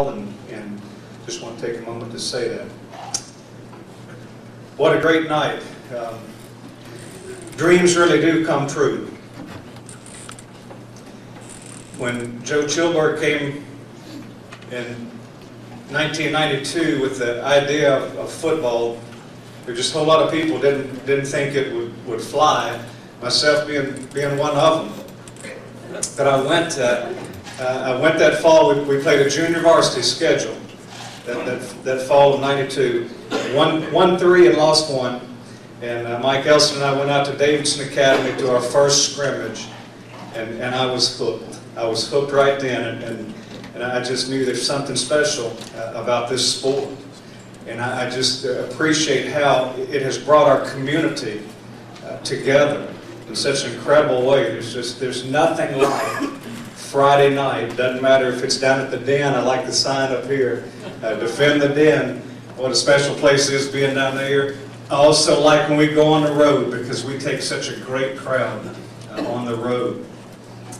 and just want to take a moment to say that. What a great night. Dreams really do come true. When Joe Chilberg came in 1992 with the idea of football, there were just a whole lot of people didn't think it would fly, myself being one of them. But I went that fall. We played a junior varsity schedule that fall of '92. Won 3 and lost 1. And Mike Elson and I went out to Davidson Academy to our first scrimmage, and I was hooked. I was hooked right then, and I just knew there's something special about this sport. And I just appreciate how it has brought our community together in such an incredible way. There's nothing like Friday night. Doesn't matter if it's down at the Den. I like the sign up here, Defend the Den. What a special place it is being down there. I also like when we go on the road, because we take such a great crowd on the road.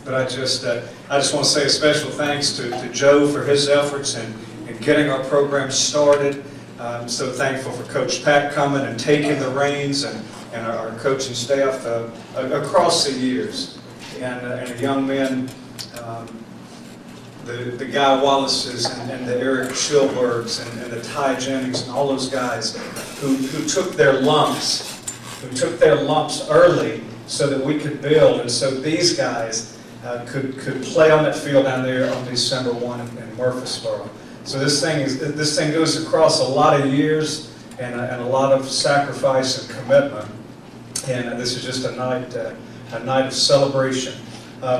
But I just want to say a special thanks to Joe for his efforts in getting our program started. I'm so thankful for Coach Pack coming and taking the reins, and our coaching staff across the years, and the young men, the Guy Wallaces and the Eric Schilbergs and the Ty Jennings and all those guys who took their lumps early so that we could build, and so these guys could play on that field down there on December 1 in Murfreesboro. So this thing goes across a lot of years and a lot of sacrifice and commitment. And this is just a night of celebration.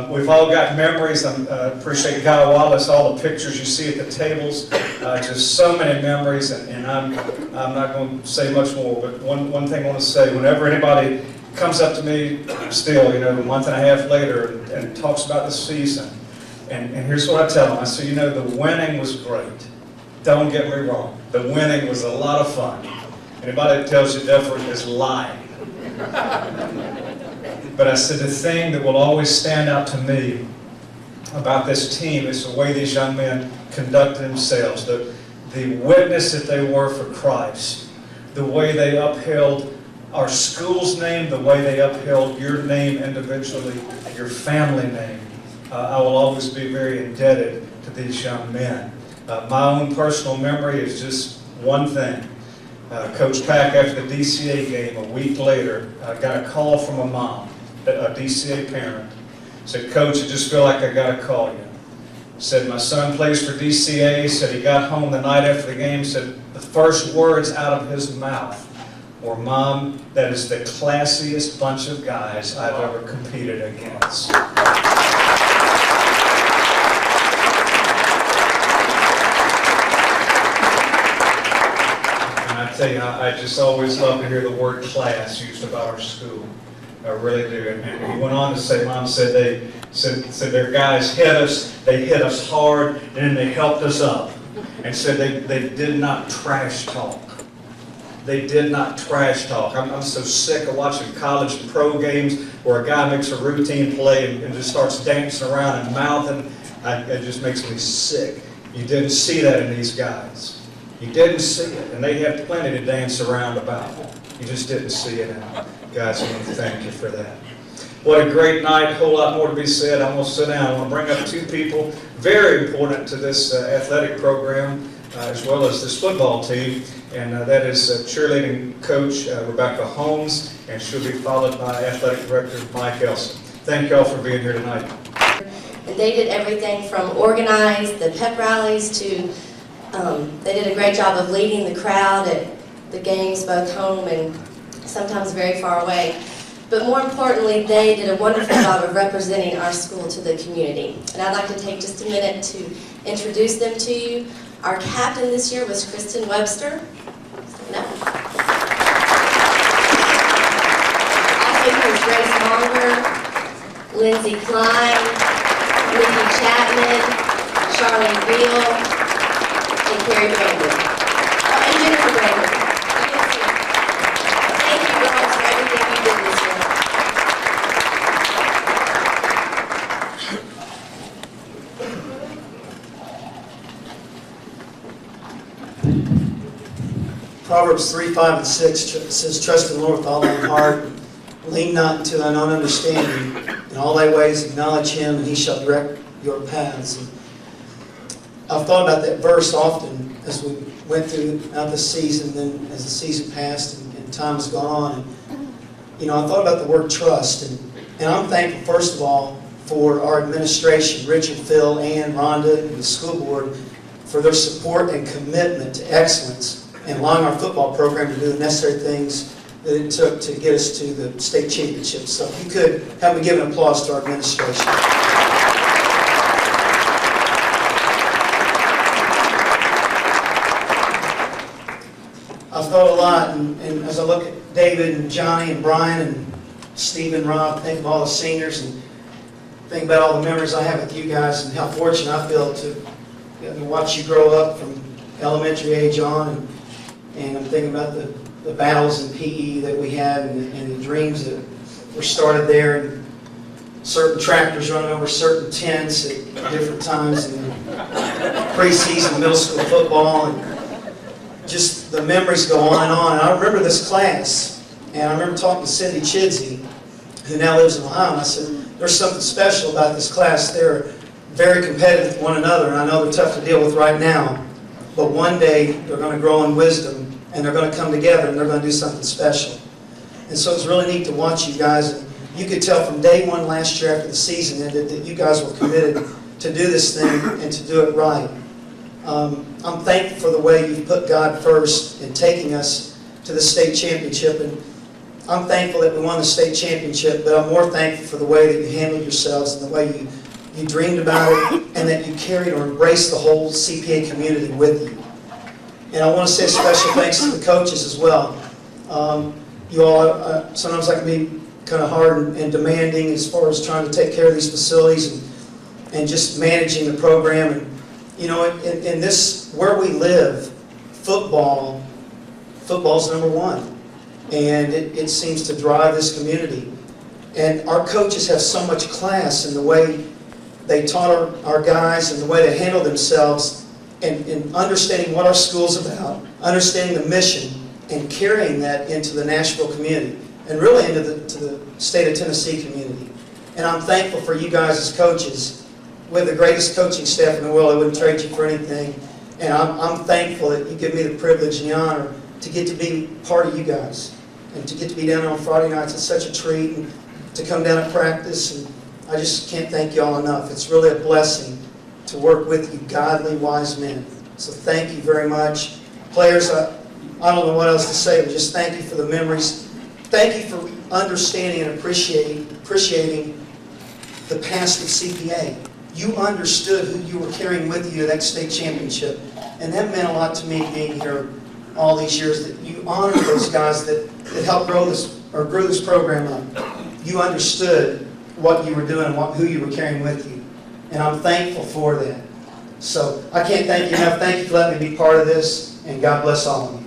We've all got memories. I appreciate Guy Wallace, all the pictures you see at the tables. Just so many memories, and I'm not going to say much more. But one thing I want to say: whenever anybody comes up to me, still, a month and a half later, and talks about the season. And here's what I tell them. I say, the winning was great. Don't get me wrong. The winning was a lot of fun. Anybody that tells you different is lying. But I said, the thing that will always stand out to me about this team is the way these young men conducted themselves, the witness that they were for Christ, the way they upheld our school's name, the way they upheld your name individually, your family name. I will always be very indebted to these young men. My own personal memory is just one thing. Coach Pack, after the DCA game, a week later, got a call from a mom, a DCA parent. Said, "Coach, I just feel like I got to call you." Said, "My son plays for DCA." Said he got home the night after the game. Said the first words out of his mouth were, "Mom, that is the classiest bunch of guys I've ever competed against." I tell you, I just always love to hear the word class used about our school. I really do. And he went on to say, Mom said their guys hit us, they hit us hard, and then they helped us up. And said they did not trash talk. They did not trash talk. I'm so sick of watching college and pro games where a guy makes a routine play and just starts dancing around and mouthing. It just makes me sick. You didn't see that in these guys. You didn't see it, and they have plenty to dance around about. You just didn't see it, and guys, I want to thank you for that. What a great night, a whole lot more to be said. I'm going to sit down. I want to bring up 2 people very important to this athletic program, as well as this football team, and that is cheerleading coach Rebecca Holmes, and she'll be followed by athletic director Mike Elson. Thank you all for being here tonight. And they did everything from organize the pep rallies to they did a great job of leading the crowd at the games, both home and sometimes very far away. But more importantly, they did a wonderful job of representing our school to the community. And I'd like to take just a minute to introduce them to you. Our captain this year was Kristen Webster. No. Also here is Grace Monger, Lindsay Klein, Nikki Chapman, Charlene Beal, and Carrie Brandon. Oh, and Jennifer Brandon. Thank you, girls, for everything you did this year. Proverbs 3, 5, and 6 says, "Trust in the Lord with all thine heart, lean not into thine own understanding. In all thy ways acknowledge Him, and He shall direct your paths." And I've thought about that verse often as we went throughout the season, then as the season passed and time has gone on. And, I thought about the word trust, and I'm thankful, first of all, for our administration, Richard, Phil, Ann, Rhonda, and the school board, for their support and commitment to excellence and allowing our football program to do the necessary things that it took to get us to the state championship. So if you could help me give an applause to our administration. I've thought a lot, and as I look at David and Johnny and Brian and Steve and Rob, think of all the seniors and think about all the memories I have with you guys and how fortunate I feel to watch you grow up from elementary age on, and I'm thinking about the battles in PE that we had and the dreams that were started there, and certain tractors running over certain tents at different times in preseason middle school football, and just the memories go on and on. And I remember this class, and I remember talking to Cindy Chidsey, who now lives in Ohio, and I said, there's something special about this class. They're very competitive with one another, and I know they're tough to deal with right now, but one day they're going to grow in wisdom, and they're going to come together, and they're going to do something special. And so it's really neat to watch you guys. And you could tell from day one last year after the season ended that you guys were committed to do this thing and to do it right. I'm thankful for the way you've put God first in taking us to the state championship, and I'm thankful that we won the state championship, but I'm more thankful for the way that you handled yourselves and the way you dreamed about it, and that you carried or embraced the whole CPA community with you. And I want to say a special thanks to the coaches as well. You all, sometimes I can be kind of hard and demanding as far as trying to take care of these facilities and just managing the program. And in this, where we live, football's number one. And it seems to drive this community. And our coaches have so much class in the way they taught our guys and the way they handle themselves, and understanding what our school's about, understanding the mission, and carrying that into the Nashville community, and really into the state of Tennessee community. And I'm thankful for you guys as coaches. We have the greatest coaching staff in the world. I wouldn't trade you for anything. And I'm thankful that you give me the privilege and the honor to get to be part of you guys, and to get to be down there on Friday nights. It's such a treat, and to come down and practice. And I just can't thank you all enough. It's really a blessing to work with you godly, wise men. So thank you very much. Players, I don't know what else to say, but just thank you for the memories. Thank you for understanding and appreciating the past of CPA. You understood who you were carrying with you to that state championship. And that meant a lot to me being here all these years, that you honored those guys that helped grow this, or grew this program up. You understood what you were doing and who you were carrying with you. And I'm thankful for that. So I can't thank you enough. Thank you for letting me be part of this, and God bless all of you.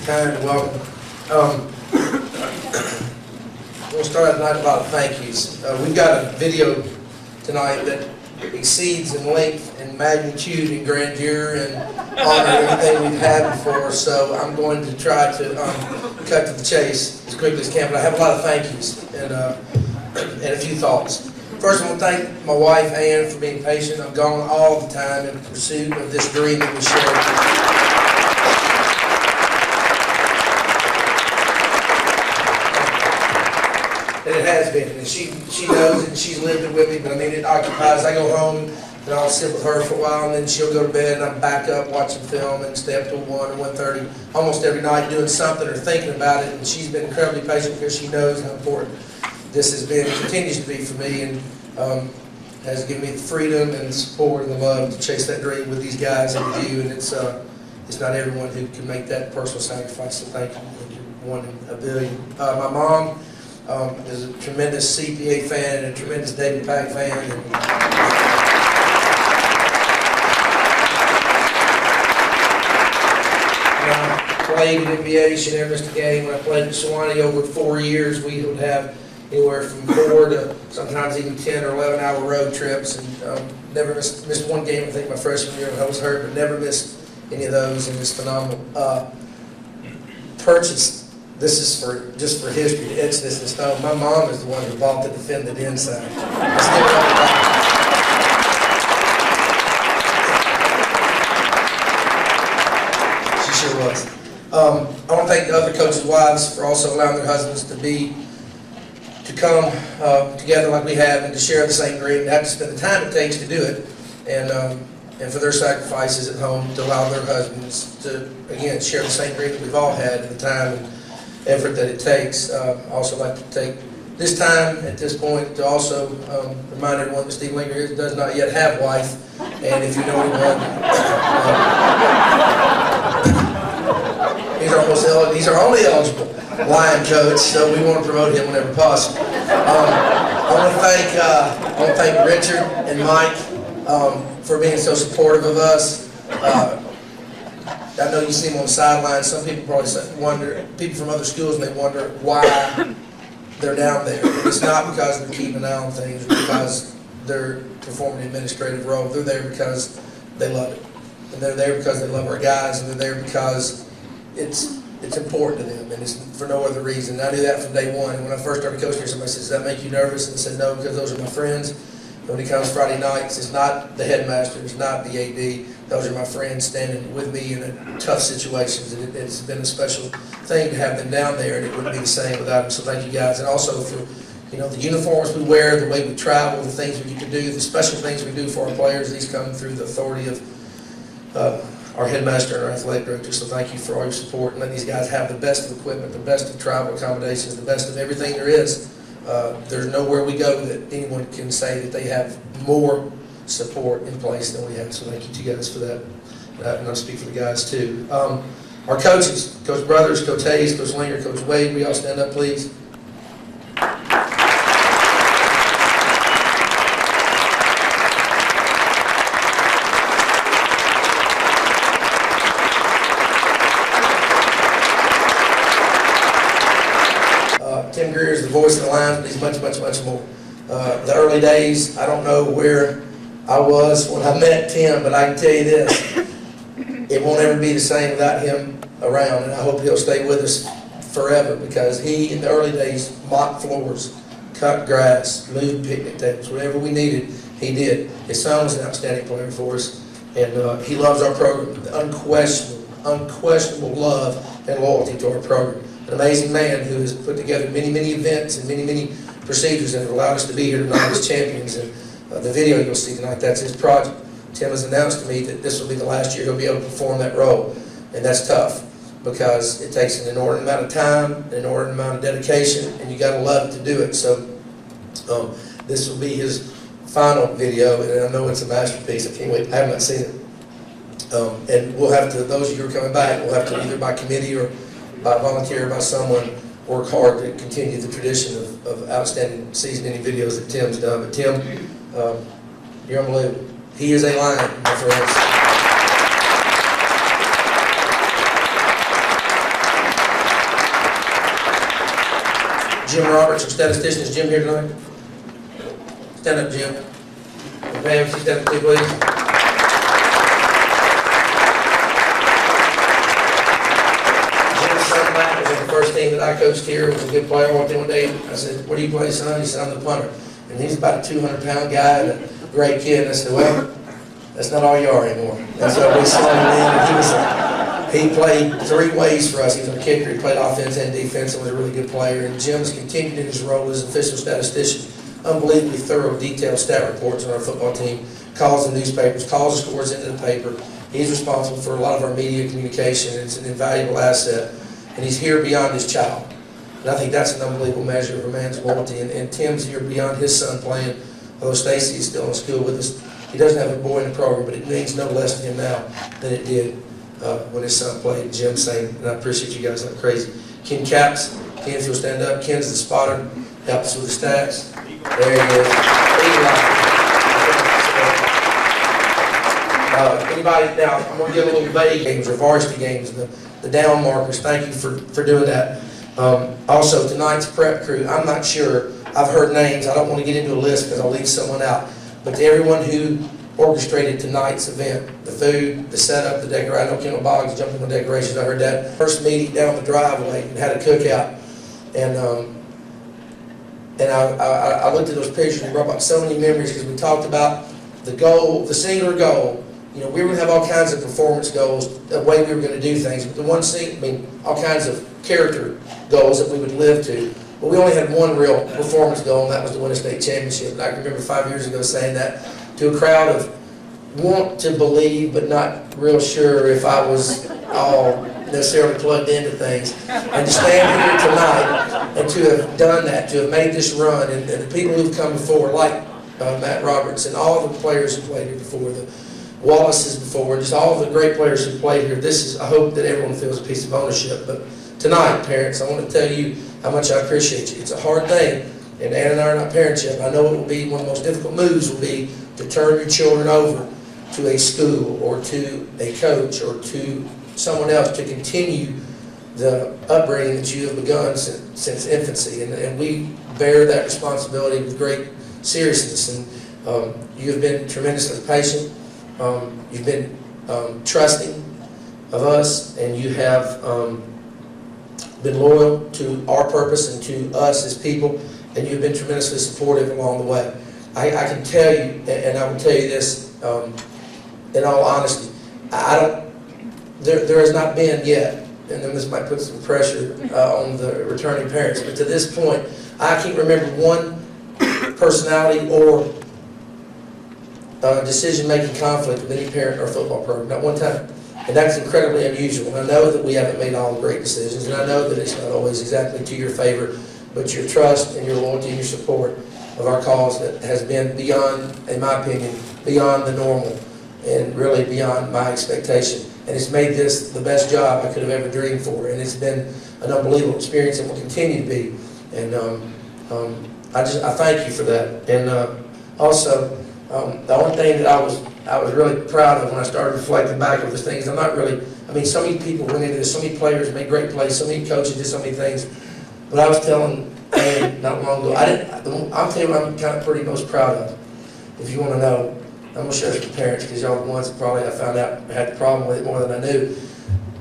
Kind and welcome. We'll start tonight about thank yous. We've got a video tonight that exceeds in length and magnitude and grandeur and honor everything we've had before, so I'm going to try to cut to the chase as quickly as I can, but I have a lot of thank yous and a few thoughts. First, I want to thank my wife, Ann, for being patient. I'm gone all the time in pursuit of this dream that we shared. And it has been, and she knows it, and she's lived it with me, but I mean, it occupies. I go home, and I'll sit with her for a while, and then she'll go to bed, and I'm back up watching film and stay up till 1 or 1:30 almost every night doing something or thinking about it, and she's been incredibly patient because she knows how important this has been, continues to be for me, and has given me the freedom and the support and the love to chase that dream with these guys and with you, and it's not everyone who can make that personal sacrifice, so thank you. You're one in a billion. My mom is a tremendous CPA fan and a tremendous David Pack fan. Played in NBA, she never missed a game. When I played in Sewanee over 4 years, we would have anywhere from 4 to sometimes even 10 or 11-hour road trips, and never missed one game. I think my freshman year when I was hurt, but never missed any of those, and it's phenomenal. Purchased, this is just for history, to etch this in stone. My mom is the one who bought the defended inside. I still love it. Sure was. I want to thank the other coaches' wives for also allowing their husbands to come together like we have and to share the same dream and have to spend the time it takes to do it, and for their sacrifices at home to allow their husbands to, again, share the same dream that we've all had and the time and effort that it takes. I also like to take this time at this point to also remind everyone that Steve Linger does not yet have a wife, and if you know anyone, he's our only eligible Lion coach, so we want to promote him whenever possible. I want to thank Richard and Mike for being so supportive of us. I know you see them on the sidelines. Some people probably wonder, people from other schools may wonder why they're down there. It's not because they're keeping an eye on things, it's because they're performing an administrative role. They're there because they love it. And they're there because they love our guys, and they're there because it's important to them, and it's for no other reason. And I knew that from day one. And when I first started coaching here, somebody said, "Does that make you nervous?" And I said, "No, because those are my friends." And when it comes Friday nights, it's not the headmaster, it's not the AD. Those are my friends standing with me in tough situations. And it's been a special thing to have them down there, and it wouldn't be the same without them. So thank you guys. And also for the uniforms we wear, the way we travel, the things we get to do, the special things we do for our players. These come through the authority of our headmaster and our athletic director, so thank you for all your support and letting these guys have the best of equipment, the best of travel accommodations, the best of everything there is. There's nowhere we go that anyone can say that they have more support in place than we have, so thank you to you guys for that. And I'll speak for the guys too. Our coaches, Coach Brothers, Coach Hayes, Coach Linger, Coach Wade, we all stand up please. Tim Greer is the voice of the Lions, but he's much, much, much more. The early days, I don't know where I was when I met Tim, but I can tell you this, it won't ever be the same without him around, and I hope he'll stay with us forever, because he, in the early days, mopped floors, cut grass, moved picnic tables, whatever we needed, he did. His son was an outstanding player for us, and he loves our program. Unquestionable love and loyalty to our program. An amazing man who has put together many, many events and many, many procedures that have allowed us to be here tonight as champions. And the video you'll see tonight, that's his project. Tim has announced to me that this will be the last year he'll be able to perform that role. And that's tough, because it takes an inordinate amount of time, an inordinate amount of dedication, and you got to love to do it. So this will be his final video, and I know it's a masterpiece. I can't wait. I have not seen it. And we'll have to, those of you who are coming back, we'll have to either by committee or by volunteer, by someone, work hard to continue the tradition of outstanding season-ending videos that Tim's done. But Tim, you're unbelievable. He is a Lion, my friends. Jim Roberts, our statistician. Is Jim here tonight? Stand up, Jim. Ma'am, stand up, please. The first team that I coached here was a good player. I walked in one day, I said, "What do you play, son?" He said, "I'm the punter." And he's about a 200-pound guy and a great kid. And I said, "Well, that's not all you are anymore." And so we slung him in. He played 3 ways for us. He was a kicker. He played offense and defense and was a really good player. And Jim's continued in his role as official statistician. Unbelievably thorough, detailed stat reports on our football team. Calls the newspapers, calls the scores into the paper. He's responsible for a lot of our media communication. It's an invaluable asset. And he's here beyond his child. And I think that's an unbelievable measure of a man's loyalty. And Tim's here beyond his son playing. Although Stacy is still in school with us, he doesn't have a boy in the program, but it means no less to him now than it did when his son played. Jim sang, and I appreciate you guys like crazy. Ken Caps, Ken, if you'll stand up. Ken's the spotter, helped us with the stats. There he is. Anybody, now, I'm going to give a little vague games or varsity games, the down markers. Thank you for doing that. Also, tonight's prep crew, I'm not sure. I've heard names. I don't want to get into a list because I'll leave someone out. But to everyone who orchestrated tonight's event, the food, the setup, the decoration. I know Kendall Boggs jumped on the decorations. I heard that. First meeting down the driveway and had a cookout. And I looked at those pictures and brought back so many memories because we talked about the goal, the singular goal. You know, we were going to have all kinds of performance goals, the way we were going to do things. But the one thing, I mean, all kinds of character goals that we would live to. But we only had one real performance goal, and that was to win a state championship. And I can remember 5 years ago saying that to a crowd of want to believe, but not real sure if I was all necessarily plugged into things. And to stand here tonight and to have done that, to have made this run, and the people who've come before, like Matt Roberts and all the players who played here before, the Wallace's before, just all the great players who played here. This is, I hope that everyone feels a piece of ownership. But tonight, parents, I want to tell you how much I appreciate you. It's a hard thing, and Ann and I are not parents yet. I know it will be one of the most difficult moves will be to turn your children over to a school or to a coach or to someone else to continue the upbringing that you have begun since infancy. And we bear that responsibility with great seriousness. And you have been tremendously patient. You've been trusting of us, and you have been loyal to our purpose and to us as people, and you've been tremendously supportive along the way. I can tell you, and I will tell you this in all honesty, there has not been yet, and then this might put some pressure on the returning parents, but to this point, I can't remember one personality or decision-making conflict with any parent or football program, not one time. And that's incredibly unusual. And I know that we haven't made all the great decisions, and I know that it's not always exactly to your favor, but your trust and your loyalty and your support of our cause that has been beyond, in my opinion, beyond the normal and really beyond my expectation. And it's made this the best job I could have ever dreamed for. And it's been an unbelievable experience and will continue to be. And I thank you for that. And also, the only thing that I was really proud of when I started reflecting back over these things, I'm not really, I mean, so many people went into this, so many players made great plays, so many coaches did so many things. But I was telling Ann not long ago, I'll tell you what I'm kind of pretty most proud of. If you want to know, I'm going to share this with parents because y'all are the ones that probably I found out had the problem with it more than I knew.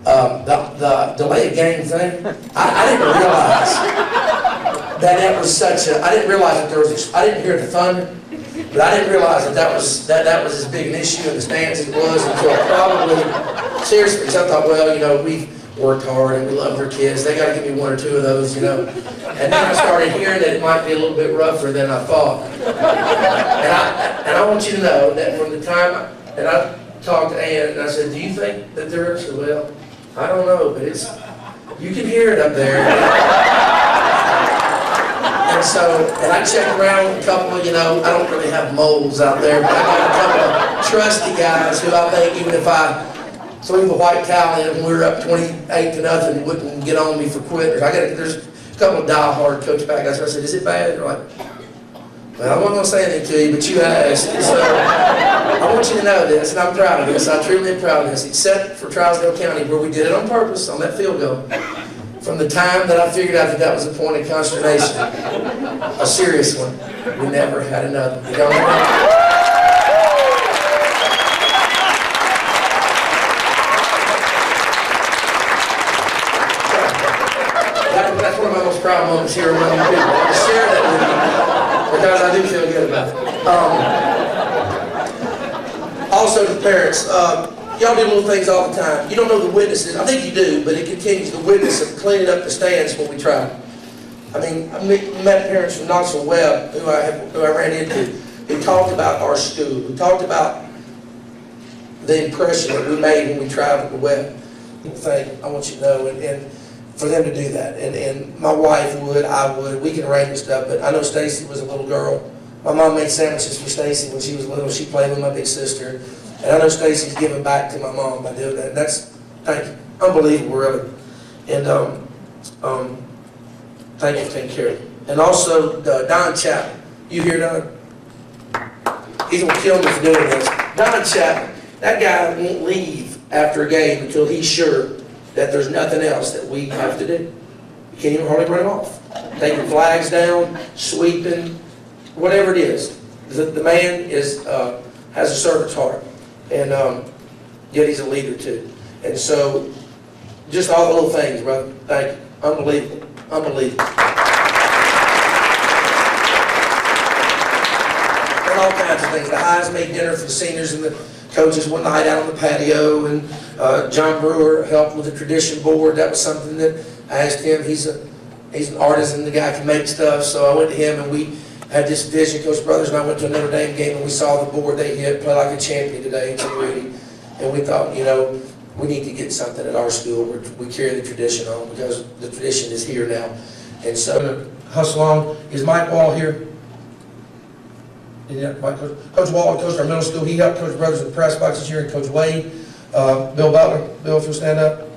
The delay of game thing, I didn't realize that was such a, I didn't realize that there was, I didn't hear the thunder. But I didn't realize that was as big an issue in the stands as it was until probably, seriously, because I thought, well, you know, we've worked hard and we love their kids. They got to give me one or two of those, you know. And then I started hearing that it might be a little bit rougher than I thought. And I want you to know that from the time, and I talked to Ann and I said, do you think that there is? Well, I don't know, but it's, you can hear it up there. And so, and I checked around with a couple of, you know, I don't really have moles out there, but I got a couple of trusty guys who I think even if I threw the white towel in and we were up 28-0, wouldn't get on me for quitters. There's a couple of die-hard coach back guys. I said, is it bad? They're like, well, I wasn't going to say anything to you, but you asked. And so I want you to know this, and I'm proud of this. I truly am proud of this, except for Trousdale County, where we did it on purpose on that field goal. From the time that I figured out that was a point of consternation, a serious one, we never had another. You know what I mean? That's one of my most proud moments here among you people. I share that with you because I do feel good about it. Also to parents, y'all do little things all the time. You don't know the witnesses. I think you do, but it continues the witness of cleaning up the stands when we travel. I mean, I met parents from Knoxville Webb who I ran into, who talked about our school, who talked about the impression that we made when we traveled to Webb. I want you to know, and for them to do that. And my wife would, I would, we can arrange this stuff, but I know Stacy was a little girl. My mom made sandwiches for Stacy when she was little. She played with my big sister. And I know Stacy's giving back to my mom by doing that. And that's Thank you. Unbelievable, really. And thank you for taking care of it. And also, Don Chapman. You hear Don? He's going to kill me for doing this. Don Chapman, that guy won't leave after a game until he's sure that there's nothing else that we have to do. You can't even hardly run off. Taking flags down, sweeping, whatever it is. The man is has a servant's heart, and yet he's a leader too. And so, just all the little things, brother. Thank you. Unbelievable. Unbelievable. And all kinds of things. The Highs made dinner for the seniors and the coaches one night out on the patio, and John Brewer helped with the tradition board. That was something that I asked him. He's an artisan, the guy can make stuff, so I went to him and we had this vision. Coach Brothers and I went to a Notre Dame game and we saw the board they hit, play like a champion today in Rudy. And we thought, you know, we need to get something at our school where we carry the tradition on, because the tradition is here now. And so, I'm going to hustle on. Is Mike Wall here? Yeah, Coach Wall coached our middle school. He helped Coach Brothers in the press box this year, and Coach Wade. Bill Butler. Bill, if you'll stand up.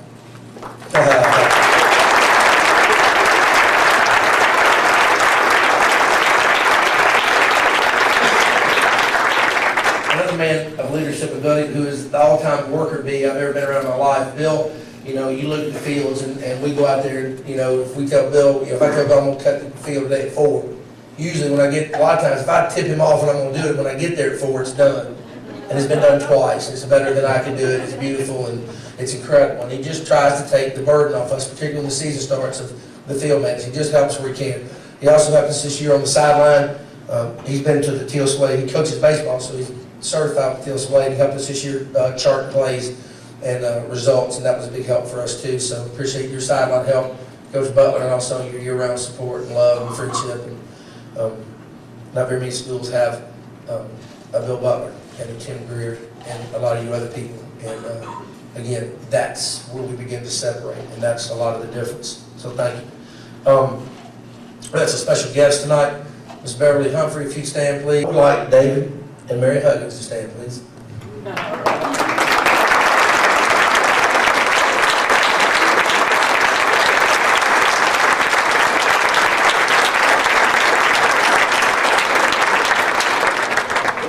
Another man of leadership ability who is the all-time worker bee I've ever been around in my life. Bill, you know, you look at the fields and we go out there, and, you know, if we tell Bill, you know, if I tell Bill I'm going to cut the field today at 4, usually when I get, a lot of times, if I tip him off and I'm going to do it, when I get there at 4, it's done. And it's been done twice. It's better than I can do it. It's beautiful and it's incredible. And he just tries to take the burden off us, particularly when the season starts, of the field maintenance. He just helps where he can. He also helped us this year on the sideline. He's been to the Teal Sway. He coaches baseball, so he's certified with Teal Sway. He helped us this year chart plays and results, and that was a big help for us too. So appreciate your sideline help, Coach Butler, and also your year-round support and love and friendship. And not very many schools have a Bill Butler and a Tim Greer and a lot of you other people. And again, that's where we begin to separate, and that's a lot of the difference. So thank you. That's a special guest tonight, Ms. Beverly Humphrey. If you'd stand, please. I would like David and Mary Huggins to stand, please.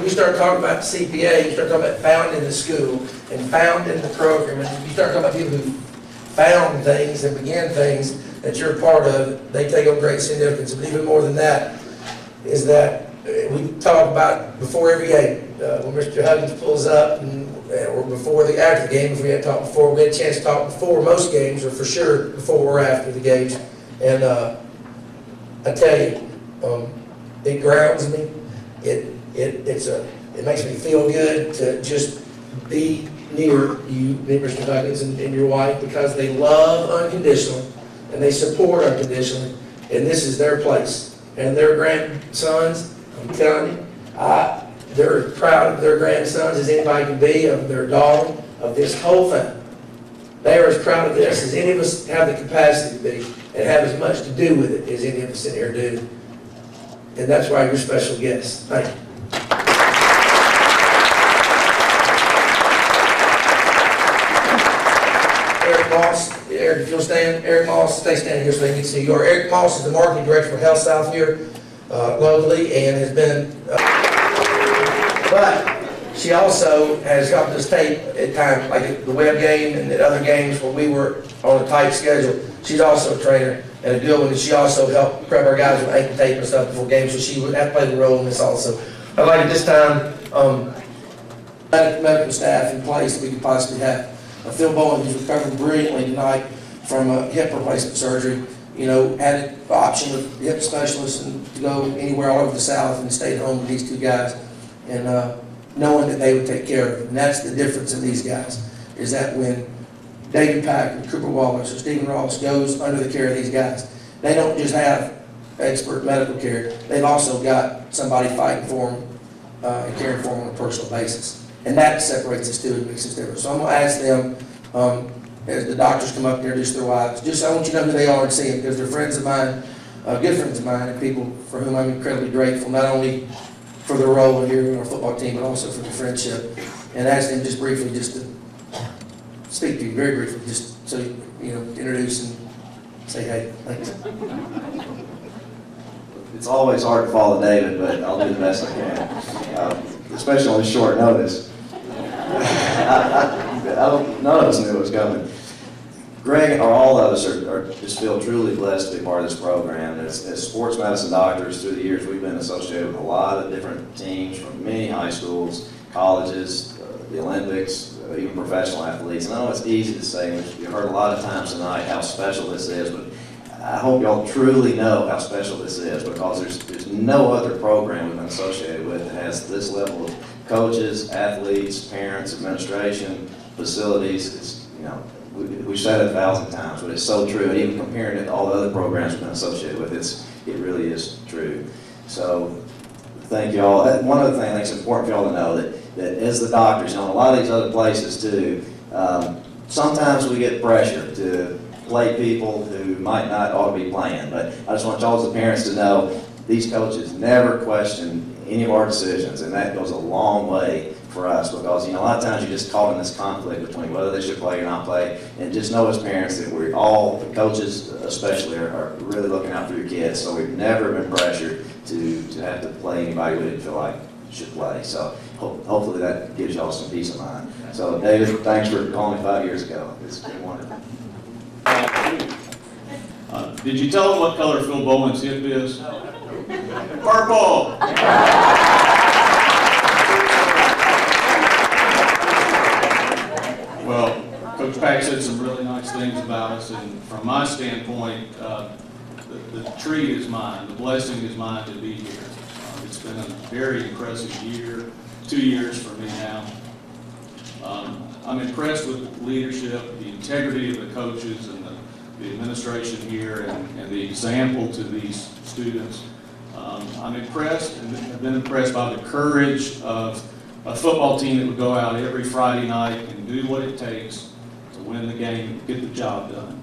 You start talking about CPA, you start talking about founding the school and founding the program, and you start talking about people who found things and began things that you're a part of, they take on great significance. But even more than that is that we talk about before every game, when Mr. Huggins pulls up, or before after the game, if we had talked before, we had a chance to talk before most games, or for sure before or after the games. And I tell you, it grounds me. It makes me feel good to just be near you, Mr. Huggins, and your wife, because they love unconditionally and they support unconditionally, and this is their place. And their grandsons, I'm telling you, they're proud of their grandsons as anybody can be, of their daughter, of this whole family. They are as proud of this as any of us have the capacity to be, and have as much to do with it as any of us in here do. And that's why you're special guests. Thank you. Eric Moss, Eric, if you'll stand. Eric Moss, stay standing here so they can see you. Eric Moss is the marketing director for Health South here locally, and has been, but she also has helped us tape at times, like at the web game and at other games where we were on a tight schedule. She's also a trainer and a good one, and she also helped prep our guys with ankle tape and stuff before games, so she would have played a role in this also. I'd like at this time, medical staff in place that we could possibly have. Phil Bowen, who's recovering brilliantly tonight from a hip replacement surgery, you know, had an option with hip specialists and to go anywhere all over the South, and stayed home with these two guys, and knowing that they would take care of him. And that's the difference in these guys, is that when David Packer, Cooper Wallace, or Stephen Ross goes under the care of these guys, they don't just have expert medical care, they've also got somebody fighting for them and caring for them on a personal basis. And that separates us too and makes us different. So I'm going to ask them, as the doctors come up and introduce their wives, just I want you to know who they are and see them, because they're friends of mine, good friends of mine, and people for whom I'm incredibly grateful, not only for their role here in our football team, but also for the friendship. And ask them just briefly just to speak to you very briefly, just so you know, introduce and say hey. Thanks. It's always hard to follow David, but I'll do the best I can, especially on short notice. None of us knew it was coming. Greg, or all of us, are just feel truly blessed to be part of this program. As sports medicine doctors, through the years, we've been associated with a lot of different teams from many high schools, colleges, the Olympics, even professional athletes. And I know it's easy to say, you've heard a lot of times tonight how special this is, but I hope y'all truly know how special this is, because there's no other program we've been associated with that has this level of coaches, athletes, parents, administration, facilities. It's, you know, we've said it 1,000 times, but it's so true. And even comparing it to all the other programs we've been associated with, it really is true. So thank y'all. One other thing I think is important for y'all to know, that as the doctors, you know, a lot of these other places too, sometimes we get pressure to play people who might not ought to be playing. But I just want y'all as the parents to know, these coaches never question any of our decisions, and that goes a long way for us, because, you know, a lot of times you're just caught in this conflict between whether they should play or not play. And just know as parents that we're all, the coaches especially, are really looking out for your kids. So we've never been pressured to have to play anybody we didn't feel like should play. So hopefully that gives y'all some peace of mind. So David, thanks for calling me 5 years ago. It's been wonderful. Did you tell them what color Phil Bowman's hip is? Purple! Well, Coach Pack said some really nice things about us, and from my standpoint, the treat is mine, the blessing is mine to be here. It's been a very impressive year, 2 years for me now. I'm impressed with the leadership, the integrity of the coaches and the administration here, and the example to these students. I'm impressed, and have been impressed by the courage of a football team that would go out every Friday night and do what it takes to win the game and get the job done.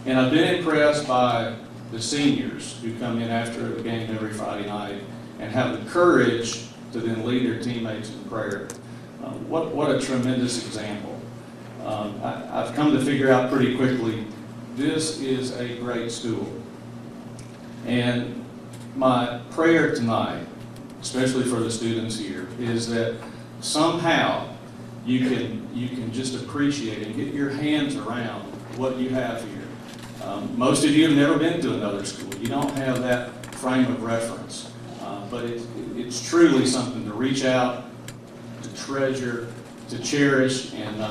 And I've been impressed by the seniors who come in after the game every Friday night and have the courage to then lead their teammates in prayer. What a tremendous example. I've come to figure out pretty quickly, this is a great school. And my prayer tonight, especially for the students here, is that somehow you can just appreciate and get your hands around what you have here. Most of you have never been to another school. You don't have that frame of reference. But it's truly something to reach out, to treasure, to cherish, and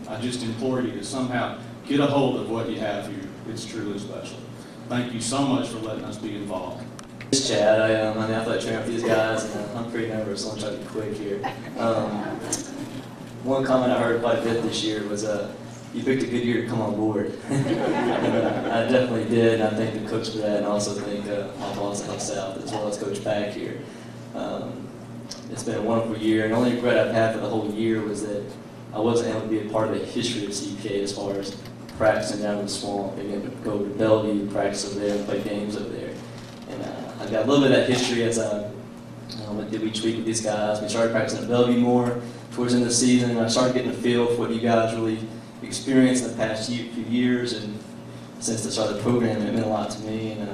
I just implore you to somehow get a hold of what you have here. It's truly special. Thank you so much for letting us be involved. This is Chad. I'm an athletic trainer for these guys, and I'm pretty nervous, so I'm trying to be quick here. One comment I heard quite a bit this year was, you picked a good year to come on board. And, I definitely did, and I thank the coach for that, and I also thank my boss at Health South, as well as Coach Pack here. It's been a wonderful year, and the only regret I've had for the whole year was that I wasn't able to be a part of the history of CPA as far as practicing down in the swamp and getting to go to Bellevue, practice over there, and play games over there. And I got a little bit of that history as I went through each week with these guys. We started practicing at Bellevue more towards the end of the season, and I started getting a feel for what you guys really experienced in the past few years. And since the start of the program, it meant a lot to me. And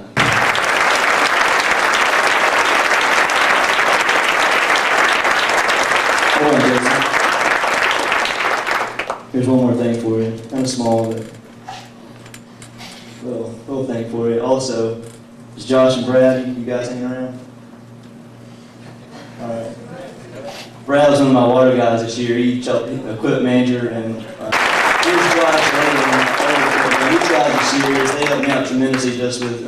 here's one more thing for you. Kind of small, but little thing for you. Also, is Josh and Brad, you guys hanging around? All right. Brad was one of my water guys this year. He equipment manager, and here's Josh and these guys are serious. They helped me out tremendously just with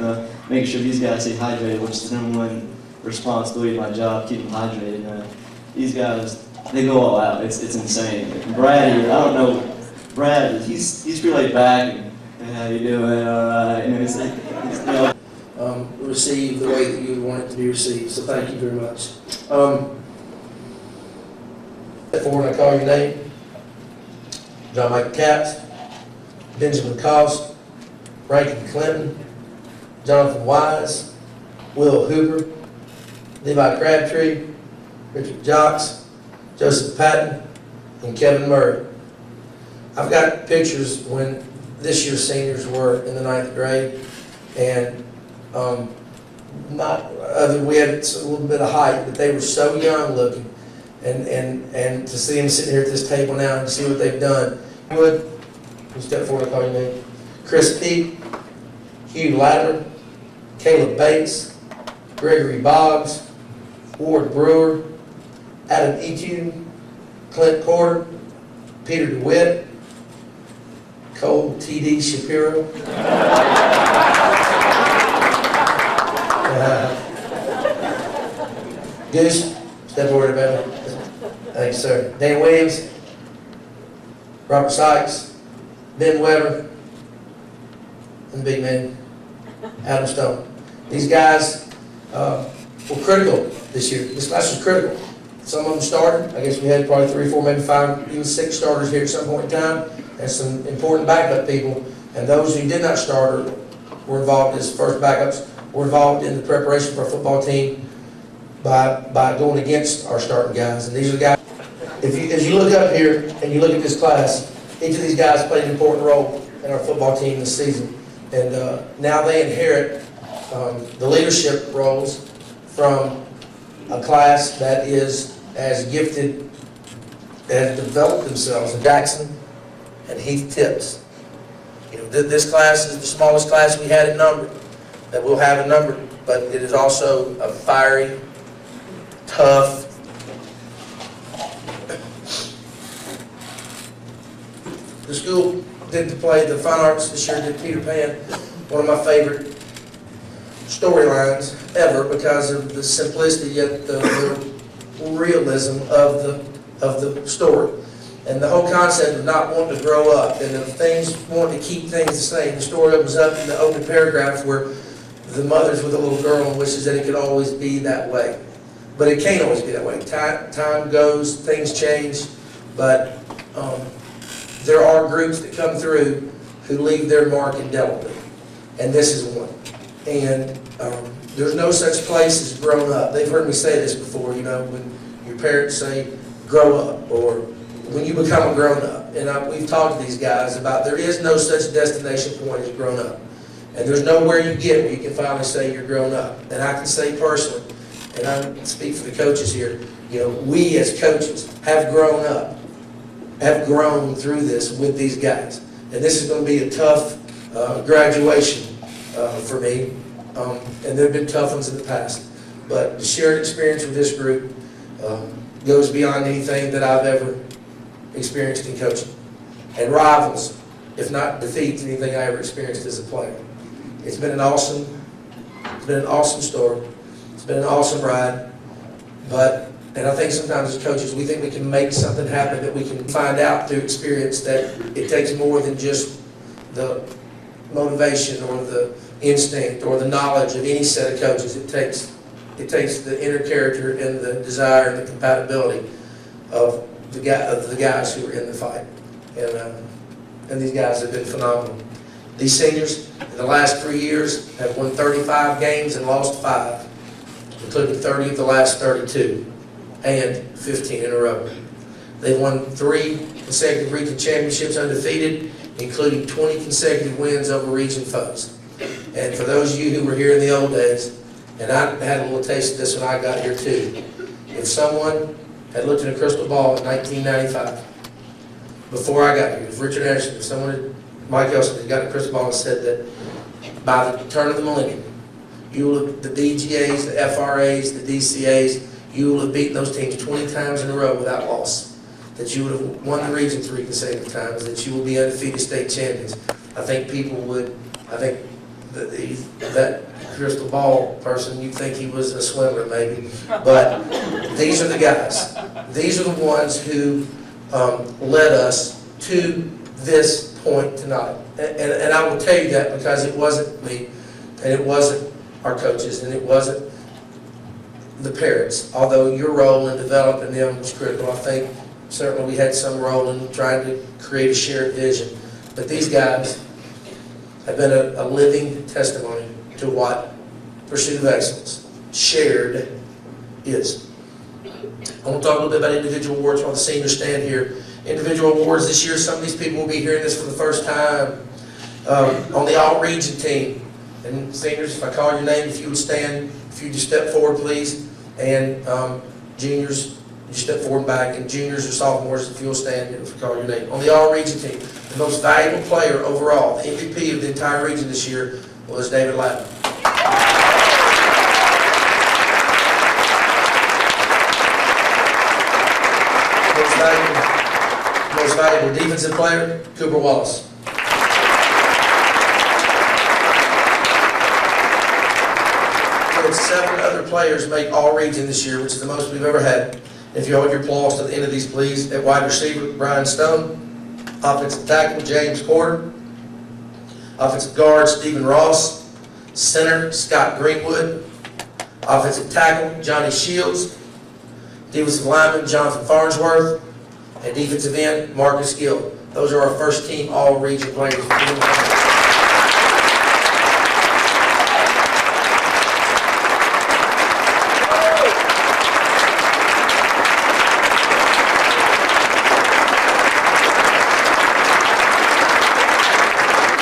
making sure these guys stay hydrated, which is the #1 responsibility of my job, keep them hydrated. These guys, they go all out. It's insane. Brad here, I don't know. Brad, he's pretty laid back. And, hey, how you doing? All right. You know, he's you know. Received the way that you would want it to be received. So thank you very much. Step forward, I call your name. John Michael Katz, Benjamin Cost, Rankin Clinton, Jonathan Wise, Will Hooper, Levi Crabtree, Richard Jocks, Joseph Patton, and Kevin Murray. I've got pictures when this year's seniors were in the 9th grade, and we had a little bit of height, but they were so young looking, and to see them sitting here at this table now and see what they've done. Would you step forward? I'll call your name. Chris Peake, Hugh Latimer, Caleb Bates, Gregory Boggs, Ward Brewer, Adam Etu, Clint Porter, Peter DeWitt, Cole T.D. Shapiro. Goose, step forward about it. Thanks, sir. Dan Williams, Robert Sykes, Ben Weber, and the big man, Adam Stone. These guys were critical this year. This class was critical. Some of them started. I guess we had probably 3, 4, maybe 5, even 6 starters here at some point in time, and some important backup people. And those who did not start or were involved as first backups were involved in the preparation for our football team by going against our starting guys. And these are the guys. As you look up here and you look at this class, each of these guys played an important role in our football team this season. And now they inherit the leadership roles from a class that is as gifted and developed themselves. Jackson and Heath Tips. You know, this class is the smallest class we had in number, that we'll have in number, but it is also a fiery, tough, the school did to play the fine arts this year, did Peter Pan, one of my favorite storylines ever because of the simplicity yet the realism of the story. And the whole concept of not wanting to grow up and of things, wanting to keep things the same. The story opens up in the open paragraph where the mother's with a little girl and wishes that it could always be that way. But it can't always be that way. Time goes, things change, but there are groups that come through who leave their mark indelibly. And this is one. And there's no such place as grown up. They've heard me say this before, you know, when your parents say, grow up, or when you become a grown up. And we've talked to these guys about there is no such destination point as grown up. And there's nowhere you get where you can finally say you're grown up. And I can say personally, and I speak for the coaches here, you know, we as coaches have grown up, have grown through this with these guys. And this is going to be a tough graduation for me. And there have been tough ones in the past. But the shared experience with this group goes beyond anything that I've ever experienced in coaching. And rivals, if not defeats, anything I ever experienced as a player. It's been an awesome story. It's been an awesome ride. And I think sometimes as coaches, we think we can make something happen, that we can find out through experience that it takes more than just the motivation or the instinct or the knowledge of any set of coaches. It takes the inner character and the desire and the compatibility of the guys who are in the fight. And these guys have been phenomenal. These seniors, in the last 3 years, have won 35 games and lost 5, including 30 of the last 32, and 15 in a row. They've won 3 consecutive region championships undefeated, including 20 consecutive wins over region foes. And for those of you who were here in the old days, and I had a little taste of this when I got here too, if someone had looked in a crystal ball in 1995, before I got here, if Richard Anderson, Mike Elson had got a crystal ball and said that by the turn of the millennium, you will have, the DGAs, the FRAs, the DCAs, you will have beaten those teams 20 times in a row without loss, that you would have won the region 3 consecutive times, that you will be undefeated state champions. I think that crystal ball person, you'd think he was a swimmer maybe, but these are the guys. These are the ones who led us to this point tonight. And I will tell you that because it wasn't me, and it wasn't our coaches, and it wasn't the parents, although your role in developing them was critical. I think certainly we had some role in trying to create a shared vision. But these guys have been a living testimony to what pursuit of excellence, shared, is. I want to talk a little bit about individual awards while the seniors stand here individual awards this year. Some of these people will be hearing this for the first time. On the all-region team, and seniors, if I call your name, if you would stand, if you just step forward, please. And juniors, you step forward and back. And juniors or sophomores, if you'll stand, if I call your name. On the all-region team, the most valuable player overall, the MVP of the entire region this year, was David Lattin. Most valuable defensive player, Cooper Wallace. We had 7 other players make all region this year, which is the most we've ever had. If you hold your applause to the end of these, please. At wide receiver, Brian Stone. Offensive tackle, James Porter. Offensive guard, Stephen Ross. Center, Scott Greenwood. Offensive tackle, Johnny Shields. Defensive lineman, Jonathan Farnsworth. And defensive end, Marcus Gill. Those are our first team all-region players.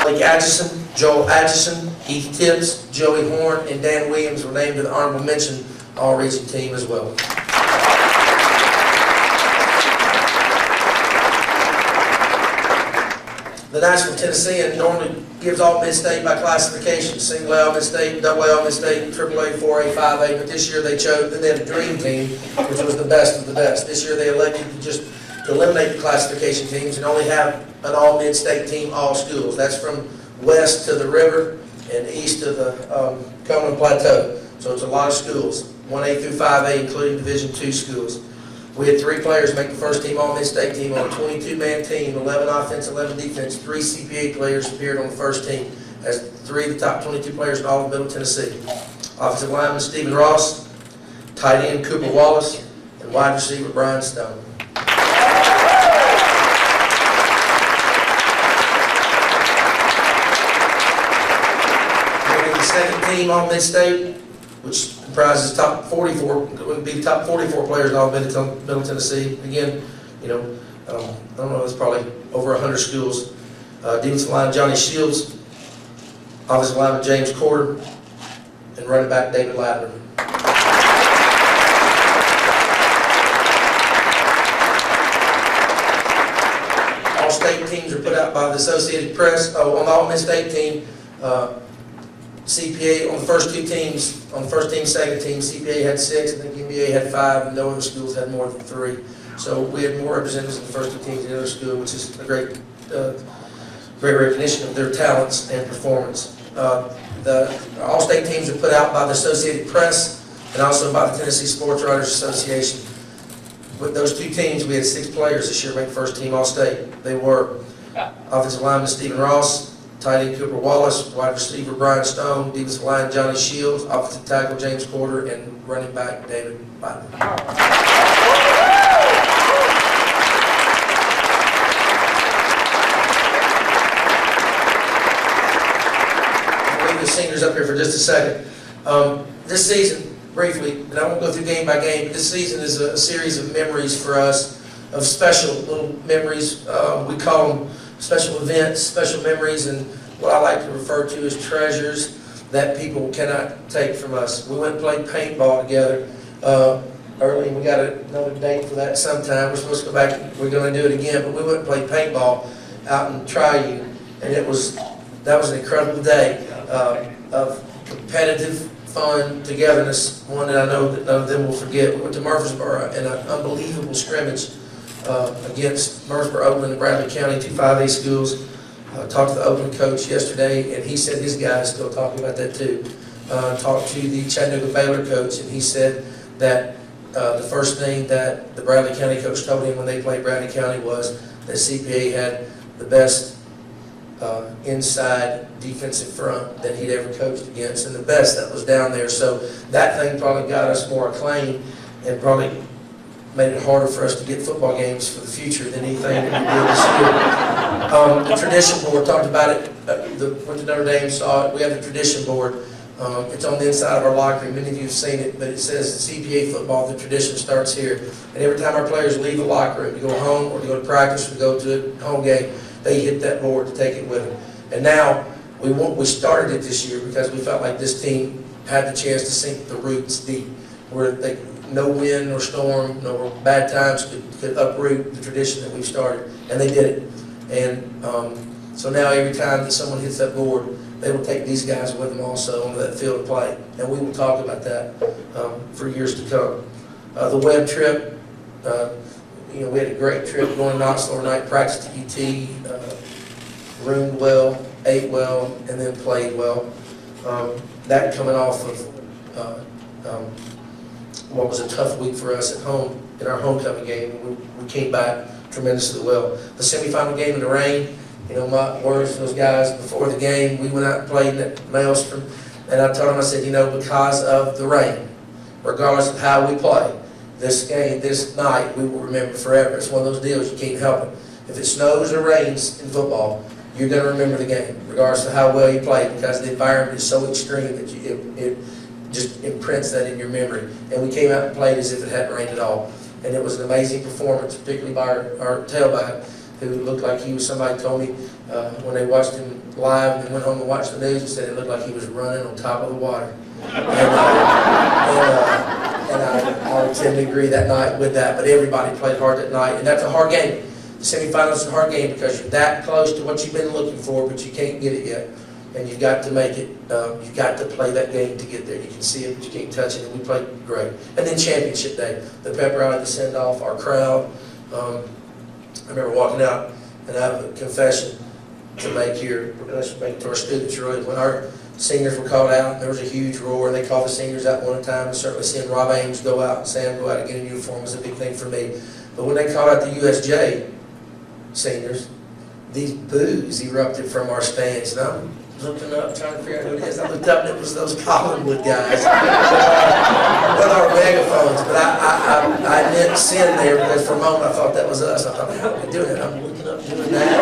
Blake Atchison, Joel Atchison, Heath Tibbs, Joey Horn, and Dan Williams were named to the honorable mention all-region team as well. The National Tennessean normally gives all Mid-State by classification, single A all Mid-State, double A all Mid-State, triple A, 4A, 5A, but this year they chose, then they had a dream team, which was the best of the best. This year they elected to just eliminate the classification teams and only have an all Mid-State team, all schools. That's from west to the river and east to the Cumberland Plateau. So it's a lot of schools, 1A through 5A, including Division II schools. We had 3 players make the first team All-Mid-State team on a 22-man team, 11 offense, 11 defense. 3 CPA players appeared on the first team as 3 of the top 22 players in all of Middle Tennessee. Offensive lineman Stephen Ross, tight end Cooper Wallace, and wide receiver Brian Stone. We had the second team All-Mid-State, which comprises top 44, would be the top 44 players in all of Middle Tennessee. Again, you know, I don't know, it's probably over 100 schools. Defensive line Johnny Shields, offensive lineman James Porter, and running back David Latner. All state teams are put out by the Associated Press. On the All-Mid-State team, CPA on the first 2 teams, on the first team, second team, CPA had 6, I think NBA had 5, and no other schools had more than 3. So we had more representatives in the first 2 teams than the other school, which is a great recognition of their talents and performance. The all-state teams are put out by the Associated Press and also by the Tennessee Sports Writers Association. With those 2 teams, we had 6 players this year make first team all-state. They were offensive lineman Stephen Ross, tight end Cooper Wallace, wide receiver Brian Stone, defensive line Johnny Shields, offensive tackle James Porter, and running back David Biden. I'll leave the seniors up here for just a second. This season, briefly, and I won't go through game by game, but this season is a series of memories for us, of special little memories. We call them special events, special memories, and what I like to refer to as treasures that people cannot take from us. We went and played paintball together early, and we got another date for that sometime. We're supposed to go back, we're going to do it again, but we went and played paintball out in Triune, and that was an incredible day of competitive fun, togetherness, one that I know that none of them will forget. We went to Murfreesboro in an unbelievable scrimmage against Murfreesboro, Oakland, and Bradley County, 2 5A schools. Talked to the Oakland coach yesterday, and he said his guys still talking about that too. Talked to the Chattanooga Baylor coach, and he said that the first thing that the Bradley County coach told him when they played Bradley County was that CPA had the best inside defensive front that he'd ever coached against, and the best that was down there. So that thing probably got us more acclaim and probably made it harder for us to get football games for the future than anything that we did this year. The tradition board, talked about it, went to Notre Dame, saw it. We have the tradition board. It's on the inside of our locker room. Many of you have seen it, but it says CPA Football, the tradition starts here. And every time our players leave the locker room to go home or to go to practice or to go to a home game, they hit that board to take it with them. And now, we started it this year because we felt like this team had the chance to sink the roots deep, where no wind or storm, no bad times could uproot the tradition that we've started. And they did it. And so now every time that someone hits that board, they will take these guys with them also onto that field of play. And we will talk about that for years to come. The web trip, we had a great trip going to Knoxville night, practiced at UT, roomed well, ate well, and then played well. That coming off of what was a tough week for us at home in our homecoming game. We came back tremendously well. The semifinal game in the rain, my words to those guys before the game, we went out and played at Maelstrom, and I told them, I said, because of the rain, regardless of how we play, this game, this night, we will remember forever. It's one of those deals you can't help it. If it snows or rains in football, you're going to remember the game, regardless of how well you play, because the environment is so extreme that it just imprints that in your memory. And we came out and played as if it hadn't rained at all. And it was an amazing performance, particularly by our tailback, who looked like he was, somebody told me when they watched him live and went home and watched the news, and said it looked like he was running on top of the water. And I would tend to agree that night with that, but everybody played hard that night, and that's a hard game. The semifinals is a hard game because you're that close to what you've been looking for, but you can't get it yet. And you've got to make it, you've got to play that game to get there. You can see it, but you can't touch it, and we played great. And then championship day, the pep rally, the send-off, our crowd. I remember walking out, and I have a confession to make here, let's make it to our students really. When our seniors were called out, there was a huge roar, and they called the seniors out one at a time, and certainly seeing Rob Ames go out and Sam go out and get a uniform was a big thing for me. But when they called out the USJ seniors, these boos erupted from our stands, and I'm looking up, trying to figure out who it is. I looked up, and it was those Collinwood guys with our megaphones. But I didn't sin there because for a moment I thought that was us. I thought, how are we doing it? I'm looking up, doing that,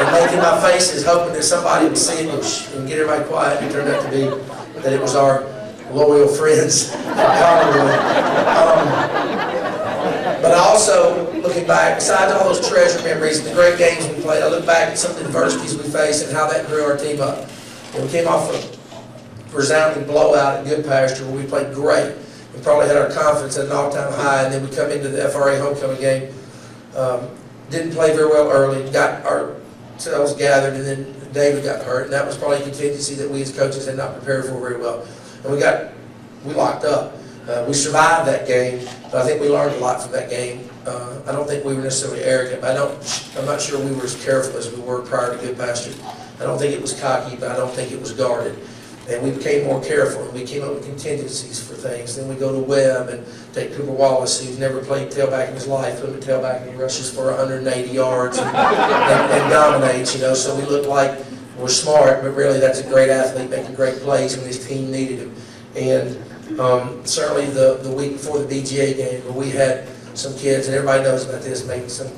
and making my faces, hoping that somebody would see it and get everybody quiet. And it turned out to be that it was our loyal friends at Collinwood. But I also, looking back, besides all those treasure memories and the great games we played, I look back at some of the adversities we faced and how that grew our team up. And we came off a resounding blowout at Good Pasture where we played great and probably had our confidence at an all-time high. And then we come into the FRA homecoming game, didn't play very well early, got ourselves gathered, and then David got hurt. And that was probably a contingency that we as coaches had not prepared for very well. And we locked up. We survived that game, but I think we learned a lot from that game. I don't think we were necessarily arrogant, but I'm not sure we were as careful as we were prior to Good Pasture. I don't think it was cocky, but I don't think it was guarded. And we became more careful, and we came up with contingencies for things. Then we go to Webb and take Cooper Wallace, who's never played tailback in his life, put him at tailback, and he rushes for 180 yards and dominates, So we look like we're smart, but really that's a great athlete making great plays when his team needed him. And certainly the week before the BGA game where we had some kids, and everybody knows about this, making some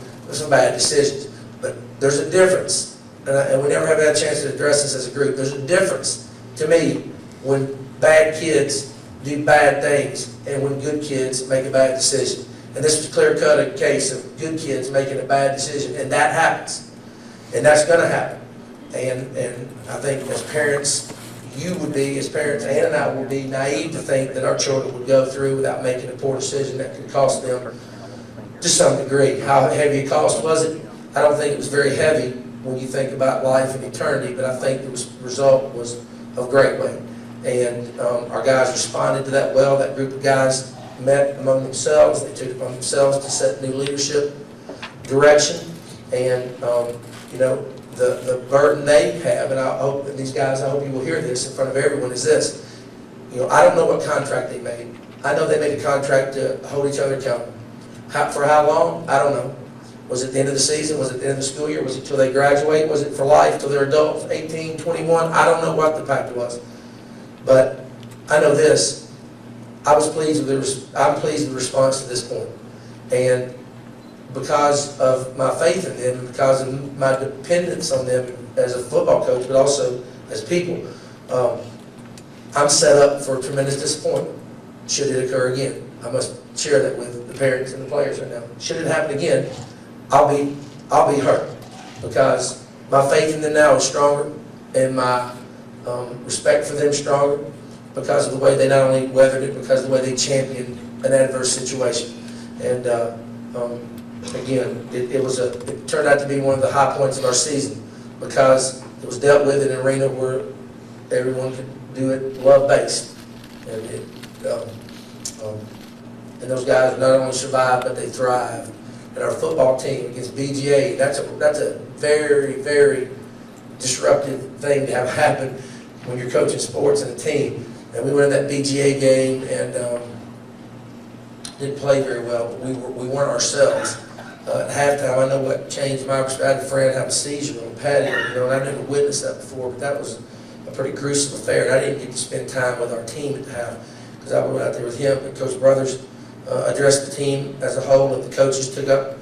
bad decisions. But there's a difference, and we never have had a chance to address this as a group. There's a difference to me when bad kids do bad things and when good kids make a bad decision. And this was clear-cut a case of good kids making a bad decision, and that happens. And that's going to happen. And I think as parents, you would be, as parents, Ann and I would be naive to think that our children would go through without making a poor decision that could cost them to some degree. How heavy a cost was it? I don't think it was very heavy when you think about life and eternity, but I think the result was of great weight. And our guys responded to that well. That group of guys met among themselves. They took it upon themselves to set new leadership direction. And, the burden they have, and I hope that these guys, I hope you will hear this in front of everyone, is this. I don't know what contract they made. I know they made a contract to hold each other accountable. For how long? I don't know. Was it the end of the season? Was it the end of the school year? Was it till they graduate? Was it for life till they're adults, 18, 21? I don't know what the pact was. But I know this. I'm pleased with the response to this point. And because of my faith in them, and because of my dependence on them as a football coach, but also as people, I'm set up for tremendous disappointment should it occur again. I must share that with the parents and the players right now. Should it happen again, I'll be hurt, because my faith in them now is stronger, and my respect for them stronger, because of the way they not only weathered it, because of the way they championed an adverse situation. And again, it turned out to be one of the high points of our season, because it was dealt with in an arena where everyone could do it love-based. And those guys not only survived, but they thrived. And our football team against BGA, that's a very, very disruptive thing to have happen when you're coaching sports and a team. And we went in that BGA game and didn't play very well, but we weren't ourselves. At halftime, I know what changed my perspective. I had a friend have a seizure on the patio, and I never witnessed that before, but that was a pretty gruesome affair. And I didn't get to spend time with our team at the half, because I went out there with him, and Coach Brothers addressed the team as a whole, and the coaches took up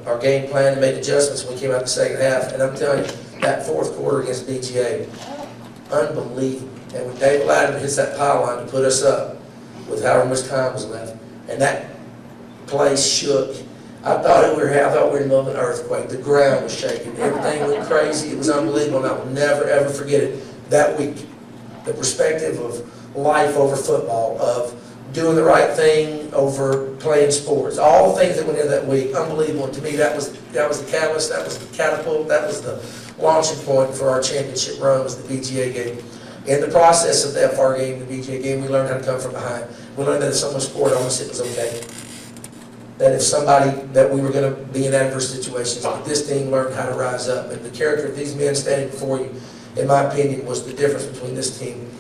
our game plan and made adjustments when we came out the second half. And I'm telling you, that fourth quarter against BGA, unbelievable. And when David Ladden hits that pile line to put us up with however much time was left, and that place shook. I thought we were in the middle of an earthquake. The ground was shaking. Everything went crazy. It was unbelievable, and I will never, ever forget it. That week, the perspective of life over football, of doing the right thing over playing sports, all the things that went into that week, unbelievable. And to me, that was the catalyst, that was the catapult, that was the launching point for our championship run, was the BGA game. In the process of the FR game, the BGA game, we learned how to come from behind. We learned that if someone scored on us, it was okay. That if that we were going to be in adverse situations, but this team learned how to rise up. And the character of these men standing before you, in my opinion, was the difference between this team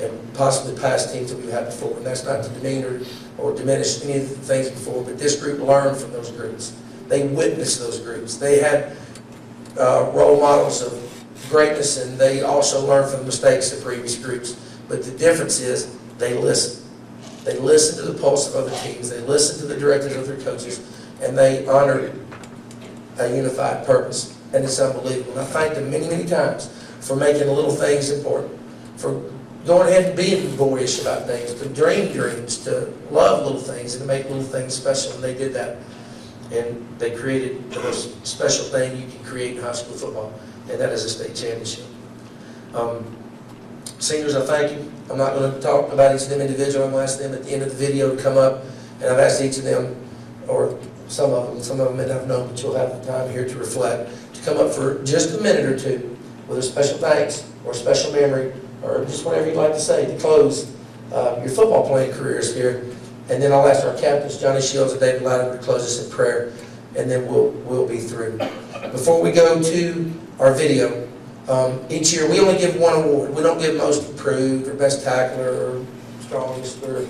and possibly past teams that we've had before. And that's not to demean or diminish any of the things before, but this group learned from those groups. They witnessed those groups. They had role models of greatness, and they also learned from the mistakes of previous groups. But the difference is they listened. They listened to the pulse of other teams. They listened to the directives of their coaches, and they honored a unified purpose. And it's unbelievable. And I thank them many, many times for making little things important, for going ahead and being boyish about things, to dream dreams, to love little things, and to make little things special. And they did that. And they created the most special thing you can create in high school football, and that is a state championship. Seniors, I thank you. I'm not going to talk about each of them individually. I'm going to ask them at the end of the video to come up, and I've asked each of them, or some of them may not have known, but you'll have the time here to reflect, to come up for just a minute or two with a special thanks or a special memory, or just whatever you'd like to say to close your football playing careers here. And then I'll ask our captains, Johnny Shields and David Ladden, to close us in prayer, and then we'll be through. Before we go to our video, each year we only give one award. We don't give most improved or best tackler or strongest or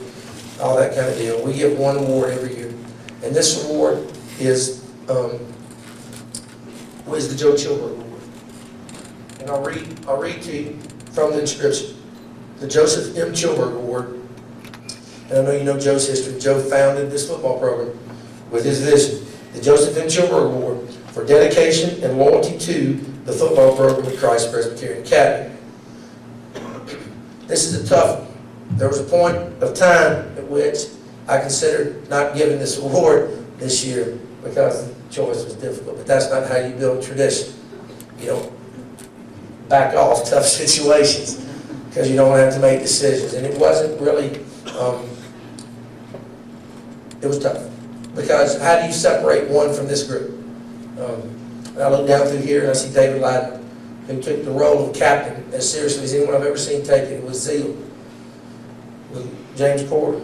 all that kind of deal. We give one award every year. And this award is the Joe Chilbert Award. And I'll read to you from the inscription. The Joseph M. Chilbert Award. And I know you know Joe's history. Joe founded this football program with his vision. The Joseph M. Chilbert Award for dedication and loyalty to the football program at Christ Presbyterian Academy. This is a tough one. There was a point of time at which I considered not giving this award this year because the choice was difficult. But that's not how you build tradition. You don't back off tough situations because you don't have to make decisions. And it wasn't really, it was tough. Because how do you separate one from this group? And I look down through here and I see David Ladden, who took the role of captain as seriously as anyone I've ever seen take it. It was zeal. With James Porter,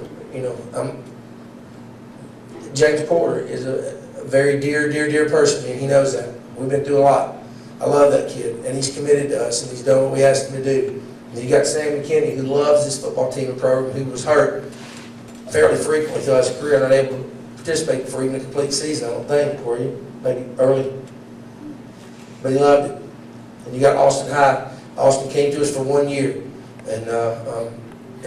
James Porter is a very dear person, and he knows that. We've been through a lot. I love that kid, and he's committed to us, and he's done what we asked him to do. And you got Sam McKinney, who loves this football team and program, who was hurt fairly frequently throughout his career, not able to participate for even a complete season, I don't think, for you, maybe early. But he loved it. And you got Austin High. Austin came to us for 1 year. And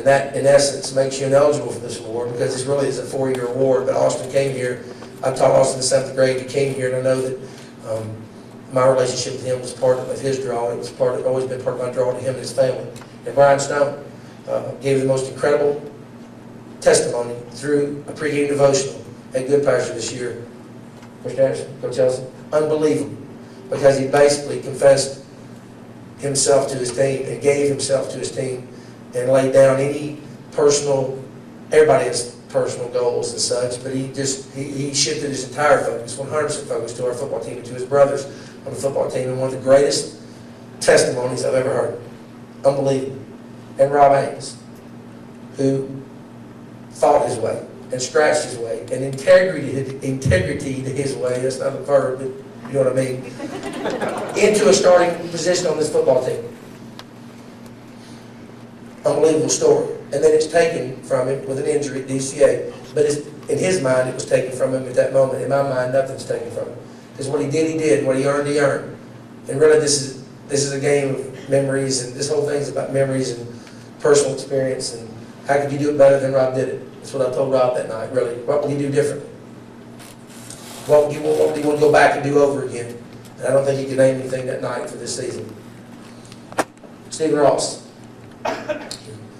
that, in essence, makes you ineligible for this award because this really is a 4-year award. But Austin came here. I taught Austin in 7th grade. He came here, and I know that my relationship with him was part of his draw. It was always been part of my draw to him and his family. And Brian Stone. gave the most incredible testimony through a pregame devotional at Good Pasture this year. Mr. Anderson, Coach Ellison, unbelievable, because he basically confessed himself to his team and gave himself to his team and laid down any personal, everybody has personal goals and such, but he shifted his entire focus, 100% focus to our football team and to his brothers on the football team, and one of the greatest testimonies I've ever heard. Unbelievable. And Rob Ames, who fought his way and scratched his way and integrity to his way, that's not a verb, but you know what I mean, into a starting position on this football team. Unbelievable story. And then it's taken from him with an injury at DCA. But in his mind, it was taken from him at that moment. In my mind, nothing's taken from him. Because what he did, he did. What he earned. And really, this is a game of memories, and this whole thing's about memories and personal experience. And how could you do it better than Rob did it? That's what I told Rob that night, really. What would he do differently? What would he want to go back and do over again? And I don't think he could name anything that night for this season. Stephen Ross.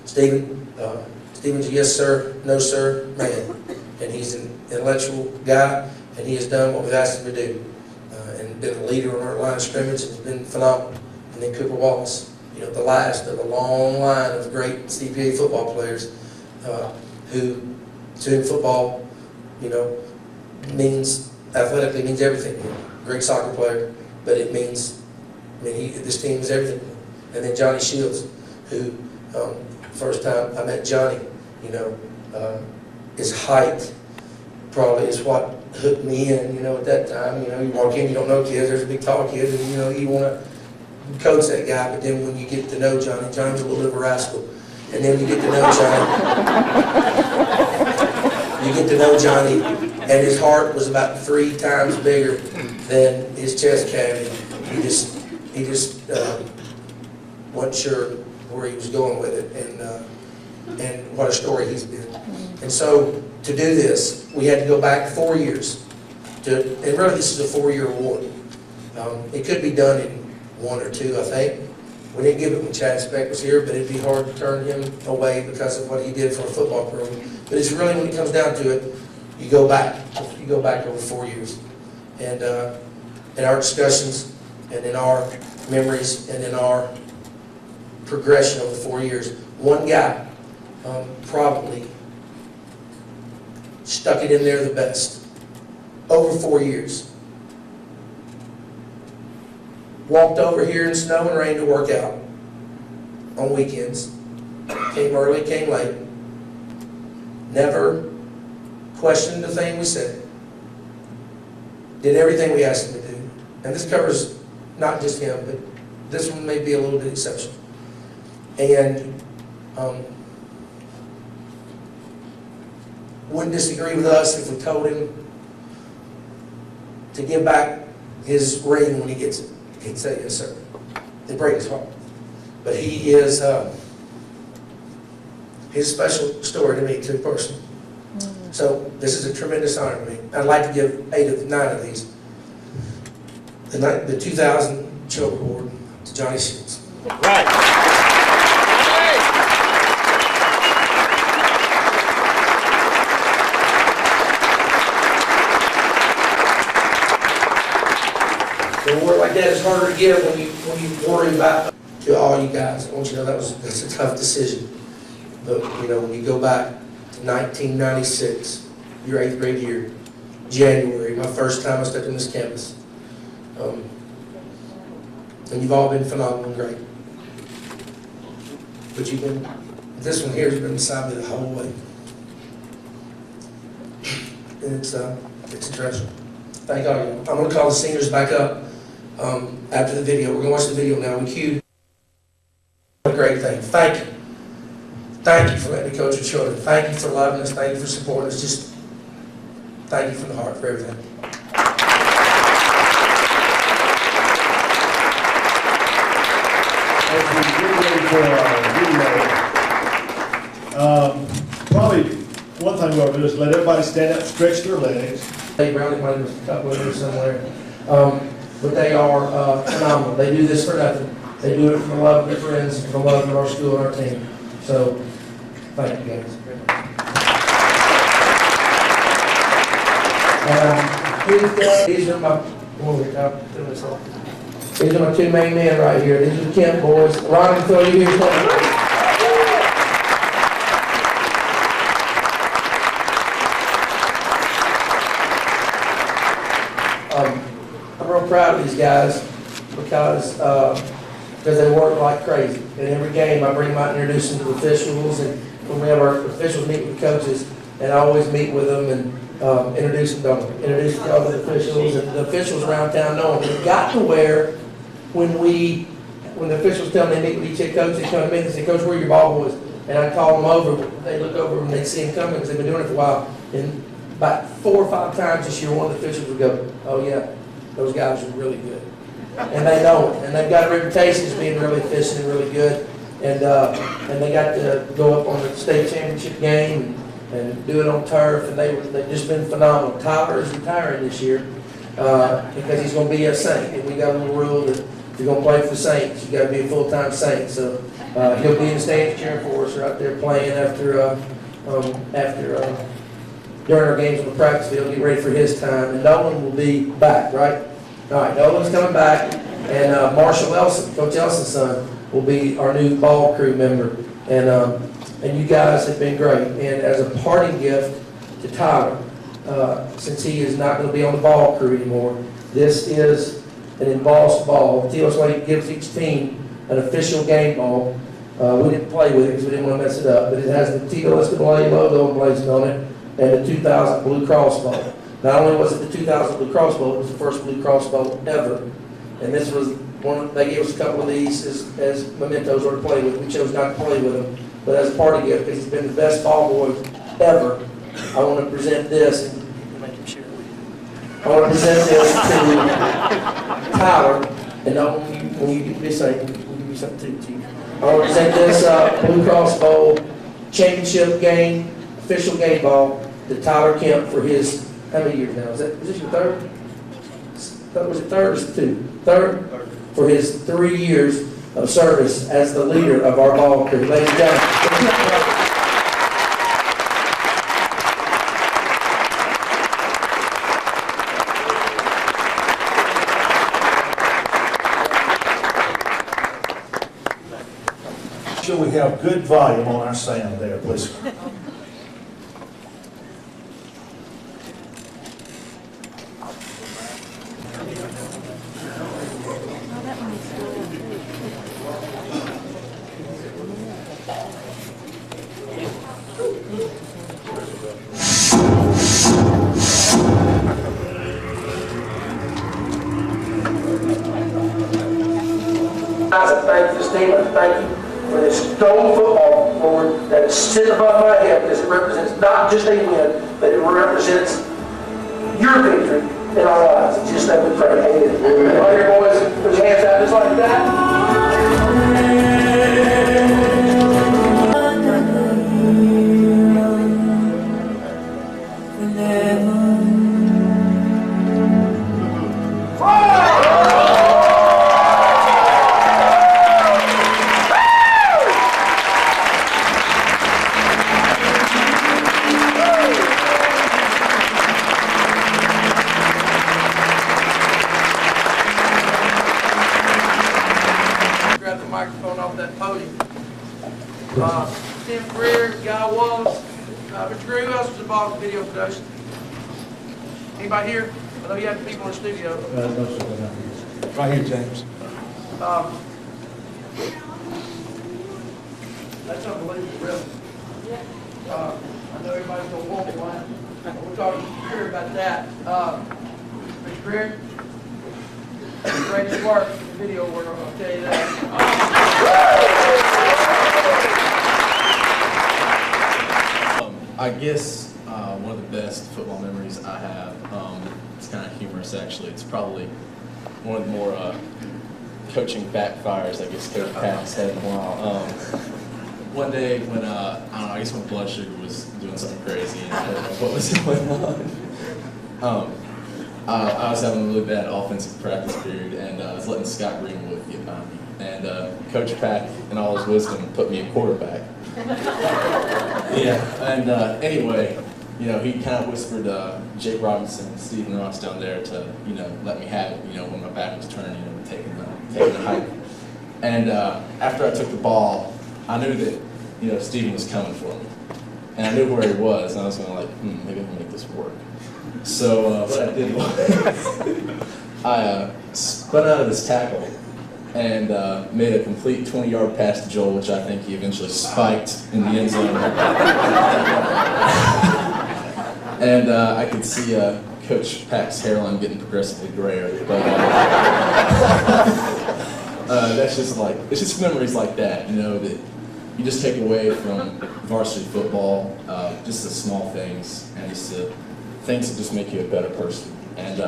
Stephen's a yes sir, no sir man. And he's an intellectual guy, and he has done what we've asked him to do. And been a leader on our line of scrimmage, and has been phenomenal. And then Cooper Wallace, the last of a long line of great CPA football players who, to him, football, athletically means everything. Great soccer player, but it means, this team is everything. And then Johnny Shields, who, first time I met Johnny, his height probably is what hooked me in, at that time. You walk in, you don't know kids, there's a big tall kid, and you want to coach that guy, but then when you get to know Johnny, Johnny's a little bit of a rascal. And then you get to know Johnny, and his heart was about 3 times bigger than his chest cavity. He just wasn't sure where he was going with it, and what a story he's been. And so to do this, we had to go back 4 years. And really this is a 4-year award. It could be done in 1 or 2, I think. We didn't give it when Chad Speck was here, but it'd be hard to turn him away because of what he did for a football program. But it's really, when it comes down to it, you go back. You go back over 4 years. And in our discussions, and in our memories, and in our progression over 4 years, one guy probably stuck it in there the best. Over 4 years. Walked over here in snow and rain to work out on weekends. Came early, came late. Never questioned the thing we said. Did everything we asked him to do. And this covers not just him, but this one may be a little bit exceptional. And wouldn't disagree with us if we told him to give back his ring when he gets it. He'd say, yes, sir. They break his heart. But he is, his special story to me, too, personally. So this is a tremendous honor to me. I'd like to give 8 of 9 of these. The 2000 Choke Award to Johnny Shields. Right. An award like that is harder to give when you worry about, to all you guys. I want you to know that's a tough decision. But when you go back to 1996, your 8th grade year, January, my first time I stepped on this campus. And you've all been phenomenal and great. But this one here has been beside me the whole way. And it's a treasure. Thank all of you. I'm going to call the seniors back up after the video. We're going to watch the video now. We cued. What a great thing. Thank you. Thank you for letting me coach your children. Thank you for loving us. Thank you for supporting us. Just thank you from the heart for everything. As we get ready for our video, probably one thing we'll do is let everybody stand up and stretch their legs. They around it, might have a couple of them somewhere. But they are phenomenal. They do this for nothing. They do it for the love of their friends, for the love of our school and our team. So, thank you guys. These are my, these are my two main men right here. These are the Kent boys. Ron, can throw you here. I'm real proud of these guys because they work like crazy. In every game, I bring them out and introduce them to the officials, and when we have our officials meet with the coaches, and I always meet with them and introduce them to the officials, and the officials around town know them. It got to where when the officials tell me they meet with each head coach, they come to me and say, "Coach, where are your ball boys?" And I call them over. They look over and they see them coming because they've been doing it for a while. And about 4 or 5 times this year, one of the officials would go, "Oh yeah, those guys are really good." And they know it. And they've got a reputation as being really efficient and really good. And they got to go up on the state championship game and do it on turf. And they've just been phenomenal. Tyler is retiring this year because he's going to be a Saint. And we got a little rule that if you're going to play for the Saints, you got to be a full-time Saint. So he'll be in the stands cheering for us right there playing after during our games on the practice field, get ready for his time. And Nolan will be back, right? All right, Nolan's coming back, and Marshall Elson, Coach Elson's son, will be our new ball crew member. And you guys have been great. And as a parting gift to Tyler, since he is not going to be on the ball crew anymore, this is an embossed ball. T.O. Slade gives each team an official game ball. We didn't play with it because we didn't want to mess it up, but it has the T.O. Slade logo emblazoned on it and the 2000 Blue Cross Bowl. Not only was it the 2000 Blue Cross Bowl, it was the first Blue Cross Bowl ever. And this was they gave us a couple of these as mementos or to play with. We chose not to play with them, but as a party gift, because he's been the best ball boy ever, I want to present this. I want to present this to Tyler, and when you get this, we'll give you something too, Chief. I want to present this Blue Cross Bowl championship game, official game ball to Tyler Kemp for his, how many years now? Is this your third? Was it third or was it two? Third? For his 3 years of service as the leader of our ball crew. Ladies and gentlemen. Sure we have good volume on our sound there, please. Thank this team, and thank you for this stone football forward that is sitting above my head because it represents not just a win, but it represents your victory in our lives. It's just that we pray. Amen. All your boys, put your hands out just like that. Grab the microphone off that podium. Tim Greer, Guy Wallace, Mr. Greer, who else was involved in video production? Anybody here? I know you have people in the studio. No, sir, right here, James. That's unbelievable, really. I know everybody's gonna want one. We'll talk to Greer about that. Mr. Greer, great work in the video world, I'll tell you that. I guess one of the best football memories I have, it's kind of humorous actually, it's probably one of the more coaching backfires I guess Coach Pat's had in a while. One day when, I don't know, I guess my blood sugar was doing something crazy and I don't know what was going on. I was having a really bad offensive practice period and I was letting Scott Greenwood get by me. And Coach Pack, in all his wisdom, put me at quarterback. Yeah, and anyway, you know, he kind of whispered Jake Robinson and Stephen Ross down there to, you know, let me have it, you know, when my back was turned, you know, taking the hike. And after I took the ball, I knew that, you know, Stephen was coming for me. And I knew where he was, and I was going like, maybe I can make this work. So what I did was, I spun out of this tackle and made a complete 20-yard pass to Joel, which I think he eventually spiked in the end zone. And I could see Coach Pack's hairline getting progressively grayer. But that's just like, it's just memories like that, you know, that you just take away from varsity football, just the small things and just the things that just make you a better person. And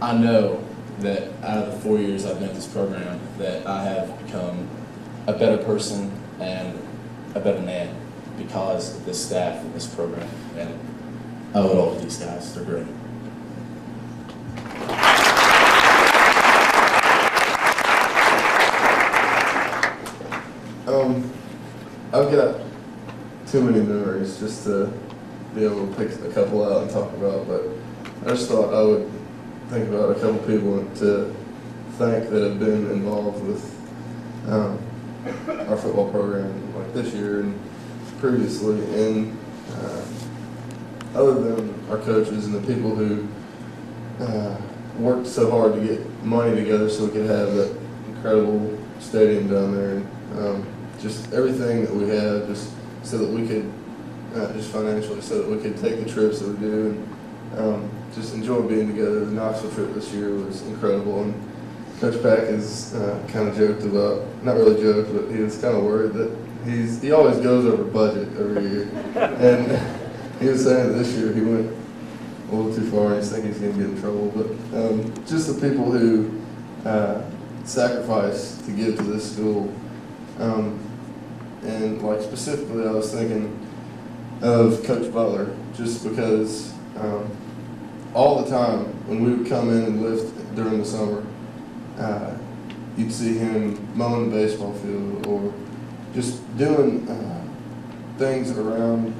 I know that out of the 4 years I've been at this program, that I have become a better person and a better man because of this staff and this program. And I owe it all to these guys. They're great. I've got too many memories just to be able to pick a couple out and talk about, but I just thought I would think about a couple people to thank that have been involved with our football program like this year and previously. And other than our coaches and the people who worked so hard to get money together so we could have that incredible stadium down there, and just everything that we have, just so that we could, just financially, so that we could take the trips that we do and just enjoy being together. The Knoxville trip this year was incredible, and Coach Pack has kind of joked about, not really joked, but he was kind of worried that he always goes over budget every year, and he was saying that this year he went a little too far and he's thinking he's going to get in trouble. But just the people who sacrifice to give to this school. And like specifically, I was thinking of Coach Butler, just because all the time when we would come in and lift during the summer, you'd see him mowing the baseball field or just doing things around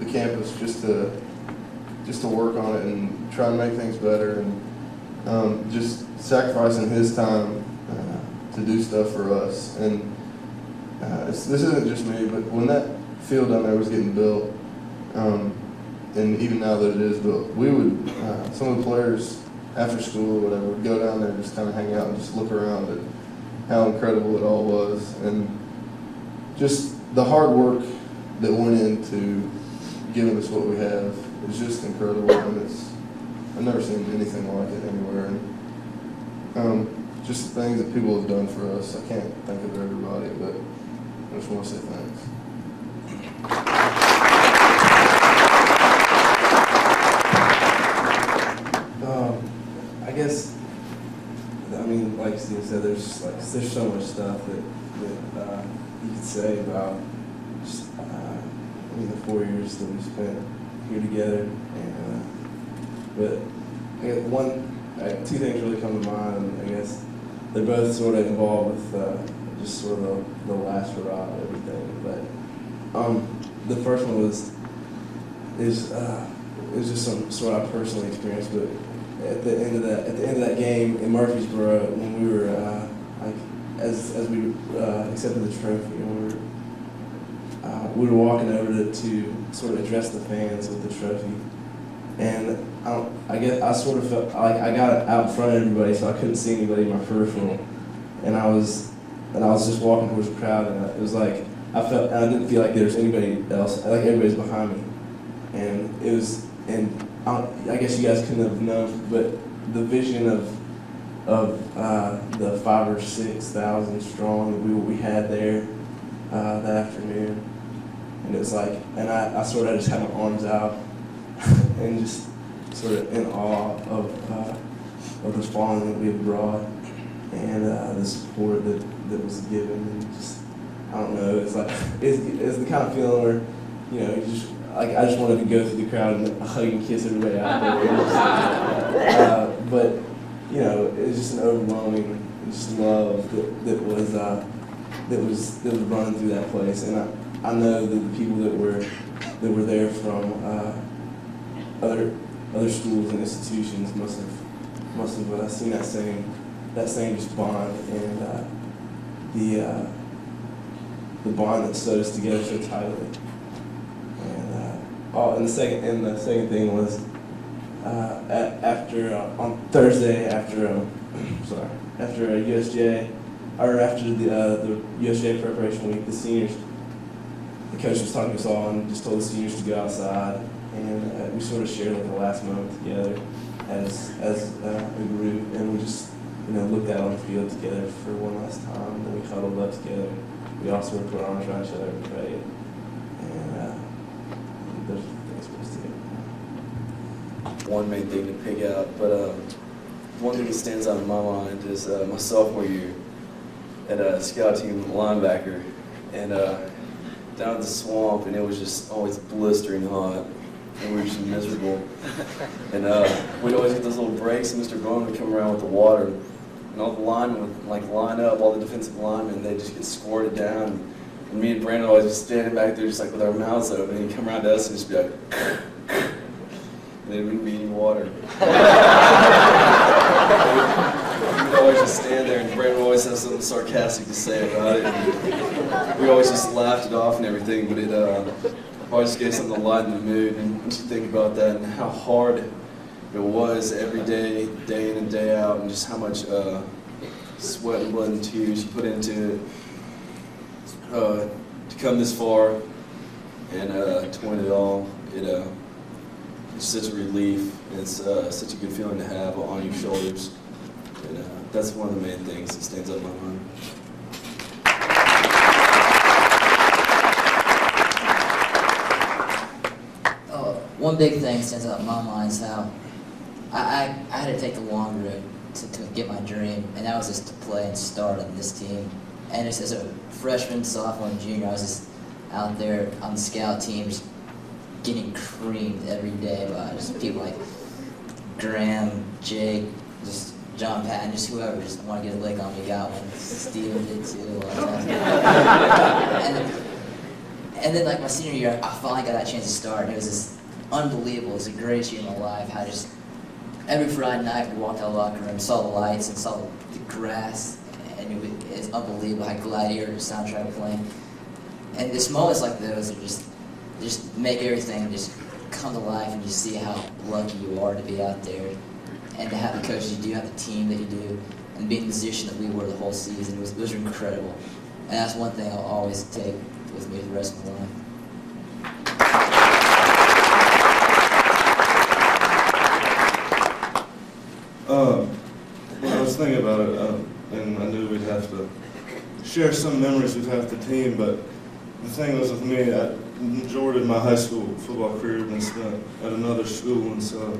the campus just to work on it and try and make things better, and just sacrificing his time to do stuff for us. And this isn't just me, but when that field down there was getting built, and even now that it is built, we would, some of the players after school or whatever, would go down there and just kind of hang out and just look around at how incredible it all was. And just the hard work that went into giving us what we have is just incredible, and I've never seen anything like it anywhere. And just the things that people have done for us, I can't think of everybody, but I just want to say thanks. I guess, I mean, like Steve said, there's so much stuff that you could say about just the 4 years that we spent here together. And but I guess two things really come to mind. I guess they're both sort of involved with just sort of the last hurrah of everything. But the first one is just some sort of personal experience. But at the end of that game in Murfreesboro, when we were as we accepted the trophy, and we were walking over to sort of address the fans with the trophy, and I guess I sort of felt like I got out in front of everybody, so I couldn't see anybody in my peripheral, and I was just walking towards the crowd, and it was like I didn't feel like there was anybody else, like everybody's behind me, and it was, and I guess you guys couldn't have known, but the vision of the 5,000 or 6,000 strong that we had there that afternoon, and it was like, and I sort of just had my arms out and just sort of in awe of the spawn that we had brought and the support that was given, and just, I don't know, it's like it's the kind of feeling where, you know, you just, like, I just wanted to go through the crowd and hug and kiss everybody out there. But, you know, it's just an overwhelming just love that was that was running through that place, and I know that the people that were there from other schools and institutions must have seen that same just bond and the bond that stood us together so tightly. And the second thing was on Thursday after USJ or after the USJ preparation week, the seniors, the coach was talking to us all and just told the seniors to go outside, and we sort of shared like the last moment together as a group, and we just looked out on the field together for one last time. Then we huddled up together. We all sort of put our arms around each other and prayed. And those are the things for us to get. One main thing to pick out, but one thing that stands out in my mind is my sophomore year at a scout team linebacker, and down at the swamp, and it was just always blistering hot, and we were just miserable. And we'd always get those little breaks, and Mr. Bone would come around with the water, and all the linemen would like line up, all the defensive linemen, they'd just get squirted down. And me and Brandon always just standing back there just like with our mouths open, and he'd come around to us and just be like, and there wouldn't be any water. We'd always just stand there, and Brandon always has something sarcastic to say about it. And we always just laughed it off and everything, but it always just gave something to lighten the mood. And once you think about that and how hard it was every day, day in and day out, and just how much sweat and blood and tears you put into it to come this far and to win it all, it's such a relief, and it's such a good feeling to have on your shoulders. And that's one of the main things that stands out in my mind. One big thing that stands out in my mind is how I had to take the long road to get my dream, and that was just to play and start on this team. And just as a freshman, sophomore, and junior, I was just out there on the scout team, just getting creamed every day by just people like Graham, Jake, just John Patton, just whoever just wanted to get a lick on me, got one. Steven did too. And then like my senior year, I finally got that chance to start, and it was just unbelievable. It was the greatest year of my life. How just every Friday night we walked out of the locker room, saw the lights and saw the grass, and it was unbelievable how Gladiator soundtrack playing. And just moments like those are just make everything just come to life, and you see how lucky you are to be out there and to have the coaches you do, have the team that you do, and be in the position that we were the whole season. It was incredible. And that's one thing I'll always take with me for the rest of my life. When I was thinking about it, and I knew we'd have to share some memories with half the team, but the thing was with me, the majority of my high school football career had been spent at another school, and so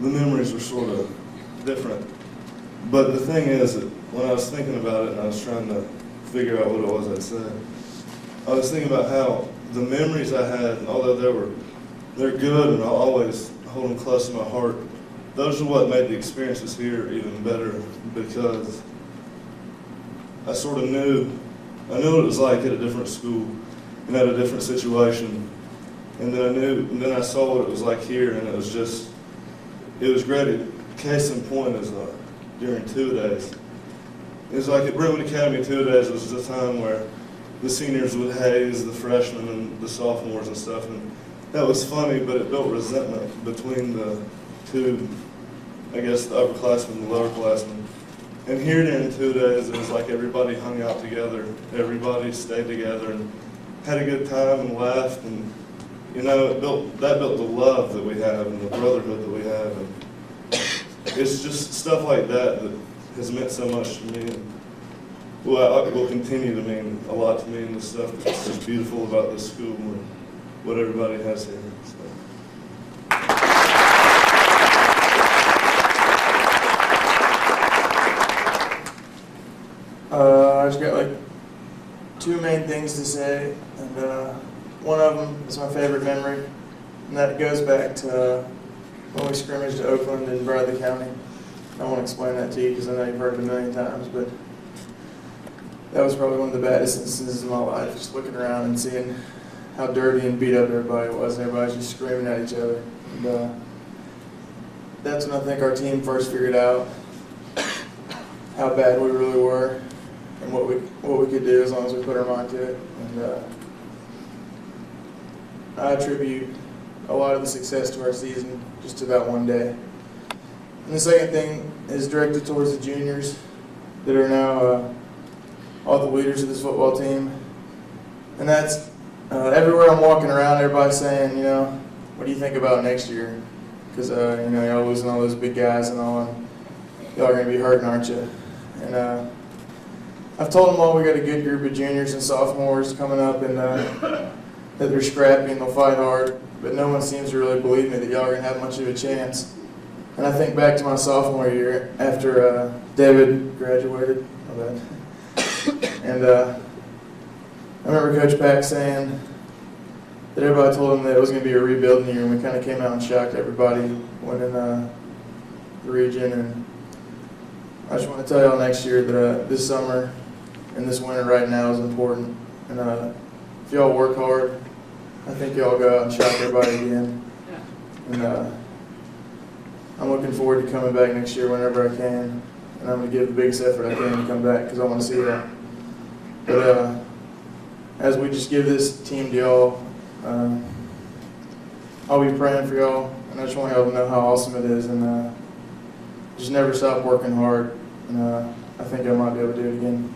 the memories were sort of different. But the thing is that when I was thinking about it and I was trying to figure out what it was I'd say, I was thinking about how the memories I had, although they're good and I'll always hold them close to my heart, those are what made the experiences here even better, because I sort of knew what it was like at a different school and at a different situation, and then I saw what it was like here, and it was great. Case in point is during 2 days. It was like at Brentwood Academy 2 days was the time where the seniors would haze the freshmen and the sophomores and stuff, and that was funny, but it built resentment between the two, I guess, the upperclassmen and the lowerclassmen. And here during 2 days, it was like everybody hung out together, everybody stayed together and had a good time and laughed, and that built the love that we have and the brotherhood that we have, and it's just stuff like that that has meant so much to me, and will continue to mean a lot to me, and the stuff that's just beautiful about this school and what everybody has here. So. I just got like 2 main things to say, and one of them is my favorite memory, and that goes back to when we scrimmaged at Oakland in Bradley County. I won't explain that to you because I know you've heard it a million times, but that was probably one of the baddest instances in my life, just looking around and seeing how dirty and beat up everybody was. Everybody's just screaming at each other. And that's when I think our team first figured out how bad we really were and what we could do as long as we put our mind to it. And I attribute a lot of the success to our season just to that one day. And the second thing is directed towards the juniors that are now all the leaders of this football team. And that's everywhere I'm walking around, everybody's saying, what do you think about next year? Because, y'all losing all those big guys and all, and y'all are going to be hurting, aren't you? And I've told them all we got a good group of juniors and sophomores coming up, and that they're scrappy and they'll fight hard, but no one seems to really believe me that y'all are going to have much of a chance. And I think back to my sophomore year after David graduated, and I remember Coach Pack saying that everybody told him that it was going to be a rebuilding year, and we kind of came out and shocked everybody winning the region. And I just want to tell y'all next year that this summer and this winter right now is important. And if y'all work hard, I think y'all go out and shock everybody again. And I'm looking forward to coming back next year whenever I can. And I'm going to give the biggest effort I can to come back because I want to see that. But as we just give this team to y'all, I'll be praying for y'all, and I just want y'all to know how awesome it is, and just never stop working hard, and I think I might be able to do it again.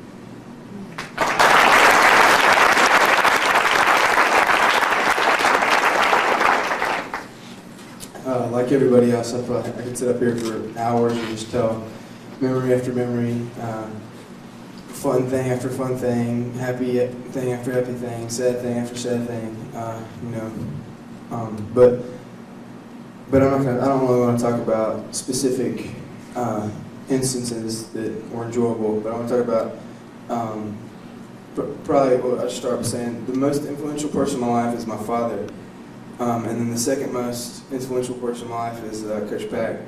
Like everybody else, I could sit up here for hours and just tell memory after memory, fun thing after fun thing, happy thing after happy thing, sad thing after sad thing, but I don't really want to talk about specific instances that were enjoyable, but I want to talk about probably what I should start by saying the most influential person in my life is my father, and then the second most influential person in my life is Coach Pack.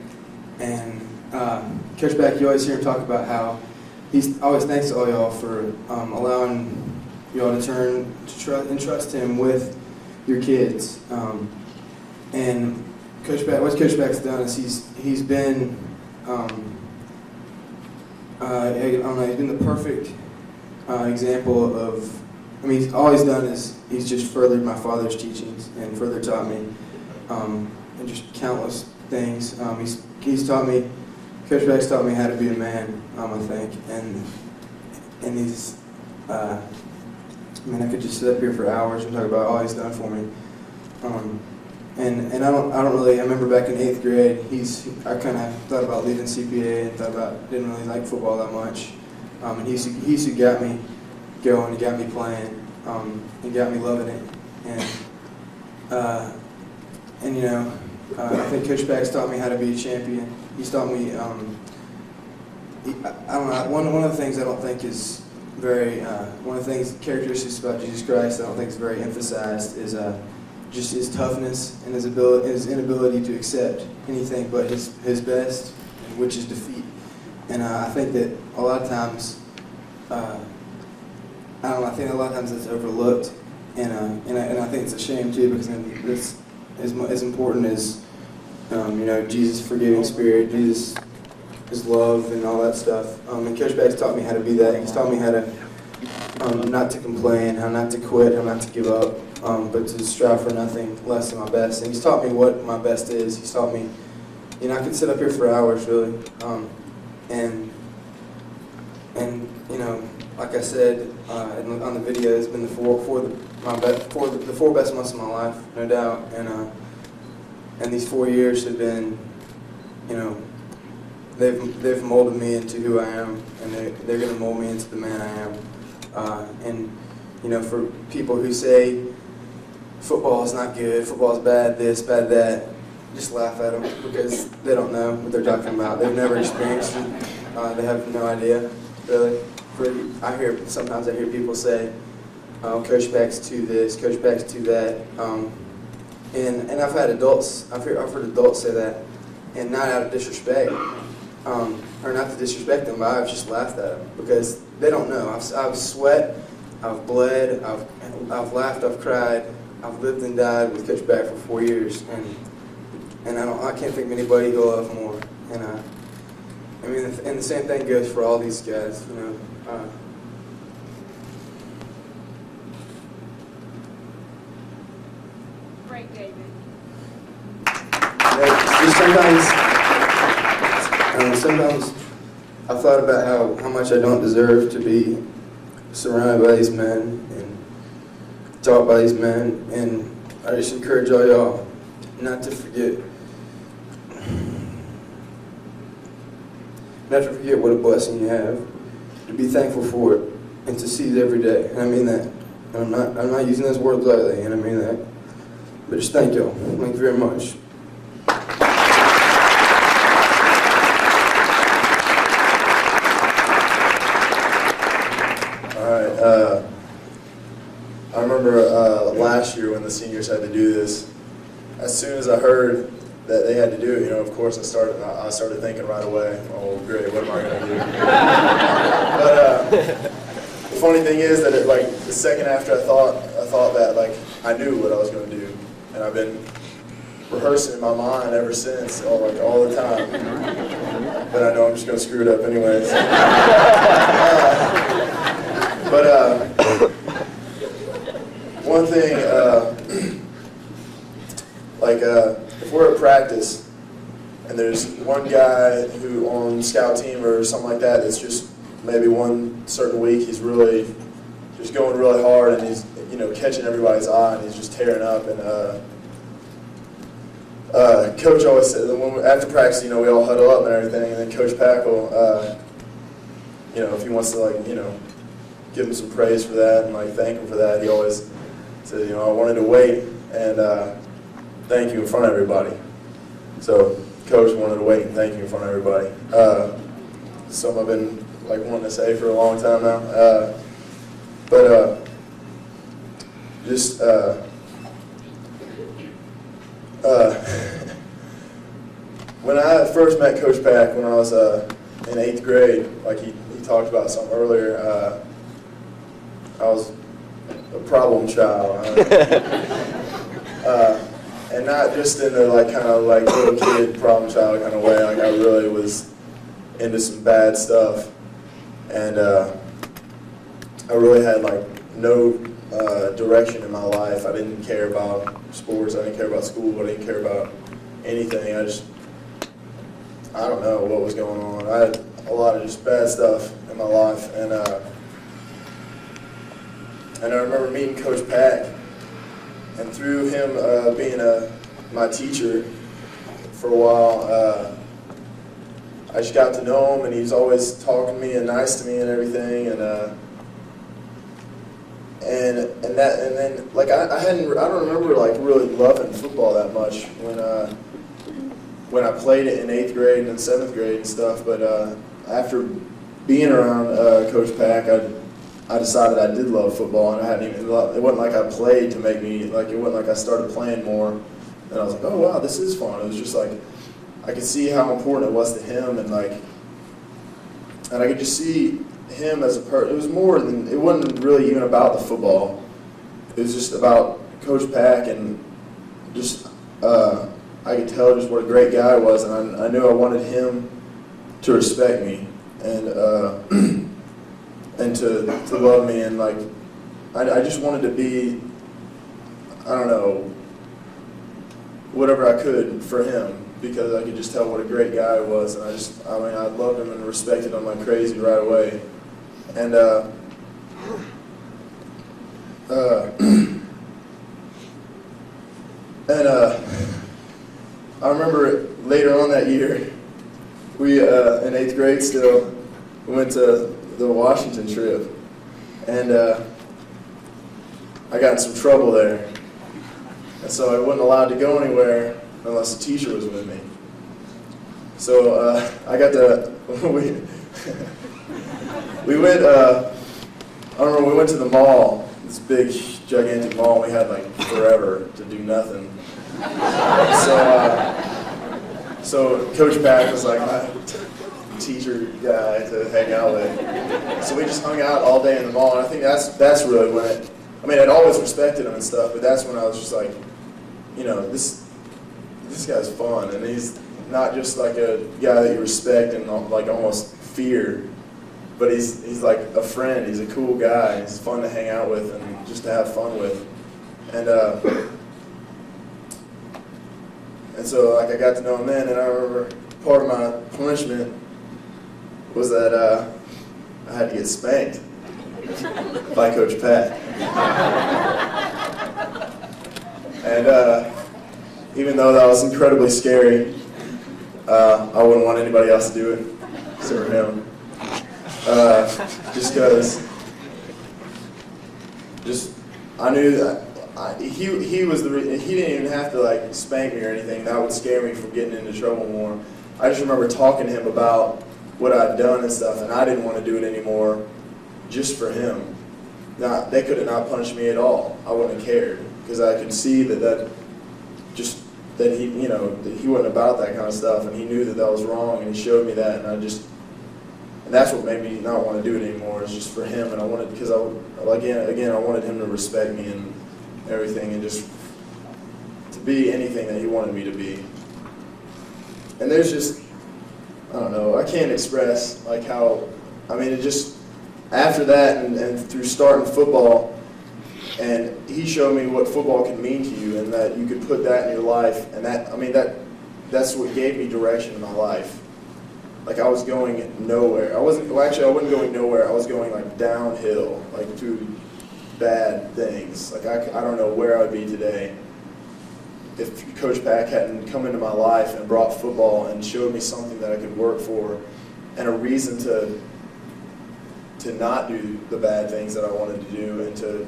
And Coach Pack, you always hear him talk about how he always thanks all y'all for allowing y'all to entrust him with your kids. And Coach Pack, what Coach Pack's done is he's been he's been the perfect example of. I mean, all he's done is he's just furthered my father's teachings and further taught me, and just countless things. He's taught me. Coach Pack's taught me how to be a man, I think, and he's, I could just sit up here for hours and talk about all he's done for me. And I don't really. I remember back in 8th grade, I kind of thought about leaving CPA and didn't really like football that much. And he's who got me going, he got me playing, he got me loving it, and I think Coach Pack's taught me how to be a champion. He's taught me, I don't know, one of the things I don't think is very, one of the things, characteristics about Jesus Christ I don't think is very emphasized is just his toughness and his inability to accept anything but his best, which is defeat. And I think that a lot of times, I think a lot of times it's overlooked, and I think it's a shame too, because it's as important as Jesus' forgiving spirit, Jesus' his love and all that stuff. And Coach Pack's taught me how to be that. He's taught me how to not to complain, how not to quit, how not to give up, but to strive for nothing less than my best. And he's taught me what my best is. He's taught me, I could sit up here for hours really, and like I said on the video, it's been the four best months of my life, no doubt. And these 4 years have been, they've molded me into who I am, and they're going to mold me into the man I am. And for people who say football is not good, football is bad this, bad that, just laugh at them because they don't know what they're talking about. They've never experienced it. They have no idea, really. Sometimes I hear people say, Coach Pack's to this, Coach Pack's to that. And I've heard adults say that, and not out of disrespect. or not to disrespect them, but I've just laughed at them because they don't know. I've sweat, I've bled, I've laughed, I've cried, I've lived and died with Coach Back for 4 years, and I can't think of anybody he'll love more. And I mean, and the same thing goes for all these guys, you know. Great, David. Just sometimes I've thought about how much I don't deserve to be surrounded by these men and taught by these men, and I just encourage all y'all not to forget what a blessing you have, to be thankful for it, and to seize every day. And I mean that. I'm not using those words lightly, and I mean that. But just thank y'all. Thank you very much. I remember last year when the seniors had to do this, as soon as I heard that they had to do it, you know, of course I started thinking right away, oh great, what am I going to do? But the funny thing is that like the second after I thought that, like, I knew what I was going to do, and I've been rehearsing in my mind ever since, all the time. But I know I'm just going to screw it up anyways. One thing, if we're at practice and there's one guy who on scout team or something like that that's just maybe one certain week he's really just going really hard and he's, you know, catching everybody's eye and he's just tearing up, and Coach always said that after practice, you know, we all huddle up and everything, and then Coach Pack will, you know, if he wants to, like, you know, give him some praise for that and like thank him for that, he always said, you know, I wanted to wait and thank you in front of everybody. So Coach wanted to wait and thank you in front of everybody. Something I've been like wanting to say for a long time now. When I first met Coach Pack when I was in 8th grade, like he talked about something earlier, I was a problem child. And not just in the like kind of like little kid problem child kind of way, like I really was into some bad stuff. And I really had like no direction in my life. I didn't care about sports, I didn't care about school, I didn't care about anything. I don't know what was going on. I had a lot of just bad stuff in my life, and I remember meeting Coach Pack, and through him being my teacher for a while, I just got to know him, and he's always talking to me and nice to me and everything, and then like I don't remember like really loving football that much when I played it in 8th grade and 7th grade and stuff, but after being around Coach Pack, I decided I did love football, and I hadn't even, it wasn't like I played to make me, like it wasn't like I started playing more, and I was like, oh wow, this is fun. It was just like, I could see how important it was to him, and I could just see him as a person. It was more than, it wasn't really even about the football. It was just about Coach Pack, and just, I could tell just what a great guy he was, and I knew I wanted him to respect me, and to love me, and like, I just wanted to be, I don't know, whatever I could for him, because I could just tell what a great guy he was, and I loved him and respected him like crazy right away. And I remember later on that year, we, in 8th grade still, we went to the Washington trip, and I got in some trouble there. And so I wasn't allowed to go anywhere unless the teacher was with me. So I got to, we went, I remember we went to the mall, this big, gigantic mall. We had like forever to do nothing. So Coach Pack was like, teacher guy to hang out with. So we just hung out all day in the mall, and I think that's really when it, I mean, I'd always respected him and stuff, but that's when I was just like, you know, this guy's fun, and he's not just like a guy that you respect and like almost fear, but he's like a friend. He's a cool guy. He's fun to hang out with and just to have fun with. And so like I got to know him then, and I remember part of my punishment was that I had to get spanked by Coach Pat. And even though that was incredibly scary, I wouldn't want anybody else to do it except for him. Just because, I knew that he was the reason. He didn't even have to like spank me or anything. That would scare me from getting into trouble more. I just remember talking to him about what I'd done and stuff, and I didn't want to do it anymore, just for him. Now they could have not punished me at all. I wouldn't have cared because I could see that he, you know, that he wasn't about that kind of stuff, and he knew that was wrong, and he showed me that, and that's what made me not want to do it anymore. It's just for him, and I wanted, because again, I wanted him to respect me and everything, and just to be anything that he wanted me to be. And there's just, I don't know, I can't express like how, I mean, it just, after that and through starting football, and he showed me what football can mean to you, and that you could put that in your life, and that, I mean, that's what gave me direction in my life. Like I was going nowhere. I wasn't going nowhere. I was going like downhill, like to bad things. Like I don't know where I'd be today if Coach Pack hadn't come into my life and brought football and showed me something that I could work for, and a reason to not do the bad things that I wanted to do, and to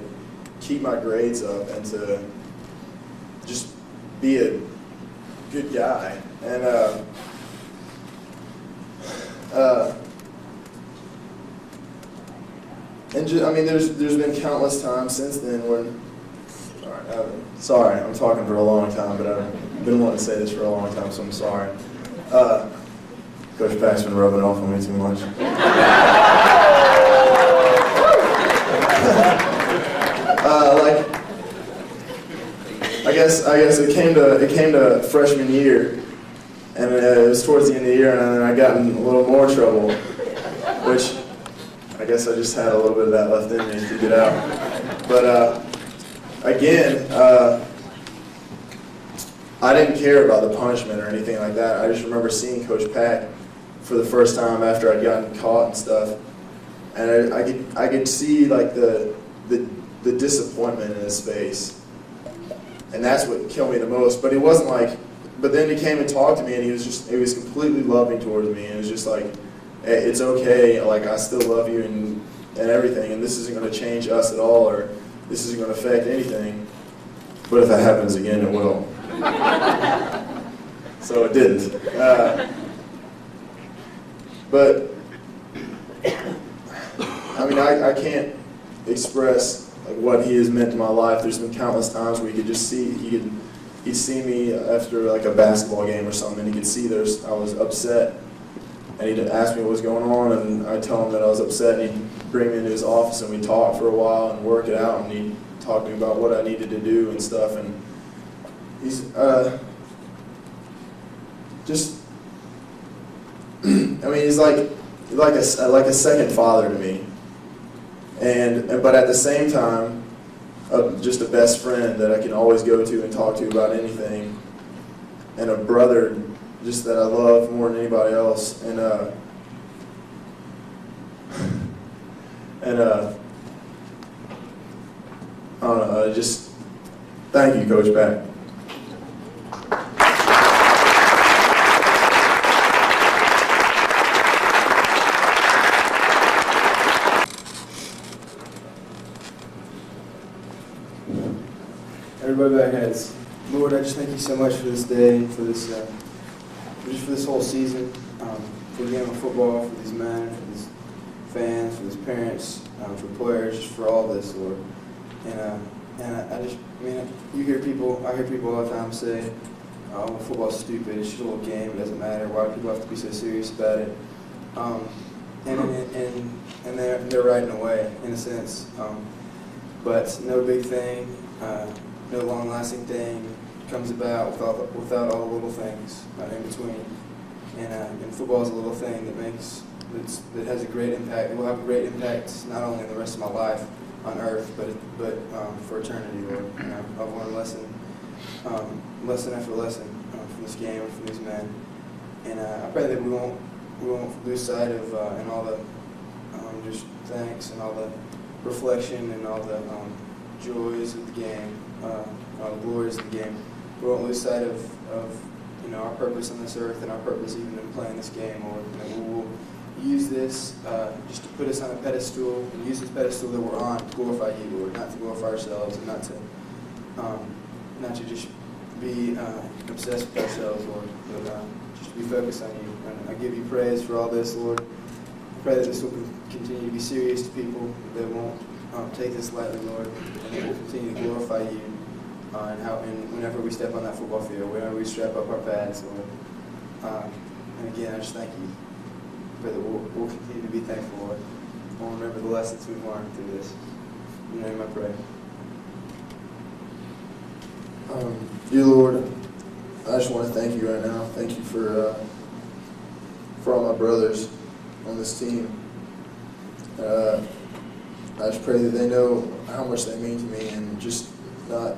keep my grades up, and to just be a good guy. And just, I mean, there's been countless times since then when, sorry, I'm talking for a long time, but I've been wanting to say this for a long time, so I'm sorry. Coach Pack's been rubbing off on me too much. I guess it came to freshman year, and it was towards the end of the year, and then I got in a little more trouble, which I guess I just had a little bit of that left in me to get out. But again, I didn't care about the punishment or anything like that. I just remember seeing Coach Pack for the first time after I'd gotten caught and stuff, and I could see like the disappointment in his face, and that's what killed me the most. But it wasn't like. But then he came and talked to me, and he was completely loving towards me, and it was just like, hey, it's okay, like I still love you and everything, and this isn't going to change us at all, or this isn't going to affect anything. But if that happens again, it will. So it didn't. But I mean, I can't express like what he has meant to my life. There's been countless times where you could just see he'd see me after like a basketball game or something, and he could see I was upset, and he'd ask me what was going on, and I'd tell him that I was upset, and he'd bring me into his office, and we'd talk for a while and work it out, and he'd talk to me about what I needed to do and stuff, and he's just, I mean, he's like a second father to me, but at the same time, just a best friend that I can always go to and talk to about anything, and a brother just that I love more than anybody else, and I don't know, just thank you, Coach Pack. Everybody back heads. Lord, I just thank you so much for this day, for this, just for this whole season, for the game of football, for these men, for these fans, for these parents, for players, just for all this, Lord. And I mean, I hear people all the time say, "Oh, football's stupid. It's just a little game. It doesn't matter. Why do people have to be so serious about it?" And they're riding away in a sense. But no big thing, no long-lasting thing comes about without all the little things in between. And football is a little thing that has a great impact. It will have a great impact not only in the rest of my life on earth, but for eternity, Lord. I've learned lesson after lesson from this game and from these men. And I pray that we won't lose sight of and all the just thanks and all the reflection and all the joys of the game, all the glories of the game. We won't lose sight of our purpose on this earth and our purpose even in playing this game, Lord. And we will use this just to put us on a pedestal and use this pedestal that we're on to glorify you, Lord, not to glorify ourselves and not to just be obsessed with ourselves, Lord, but just to be focused on you. And I give you praise for all this, Lord. I pray that this will continue to be serious to people, that won't take this lightly, Lord, and that we'll continue to glorify you and whenever we step on that football field, whenever we strap up our pads, Lord. And again, I just thank you. Pray that we'll continue to be thankful, Lord. We'll remember the lessons we've learned through this. In your name I pray. Dear Lord, I just want to thank you right now. Thank you for all my brothers on this team. I just pray that they know how much they mean to me, and just not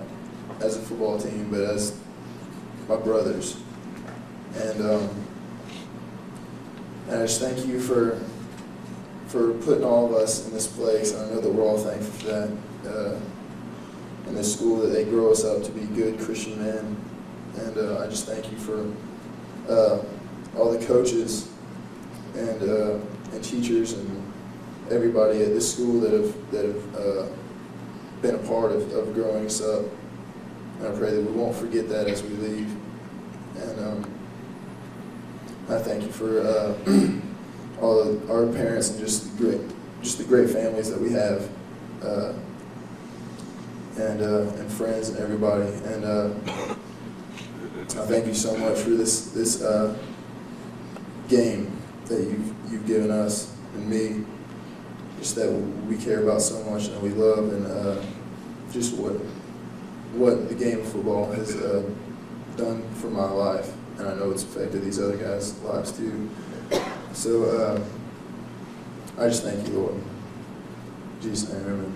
as a football team, but as my brothers. And I just thank you for putting all of us in this place. And I know that we're all thankful for that. In this school, that they grow us up to be good Christian men. And I just thank you for all the coaches and teachers and everybody at this school that have been a part of growing us up. And I pray that we won't forget that as we leave. And I thank you for all of our parents and just the great families that we have, and friends and everybody. And I thank you so much for this game that you've given us and me, just that we care about so much and we love, and just what the game of football has done for my life, and I know it's affected these other guys' lives too. So I just thank you, Lord. In Jesus' name, amen.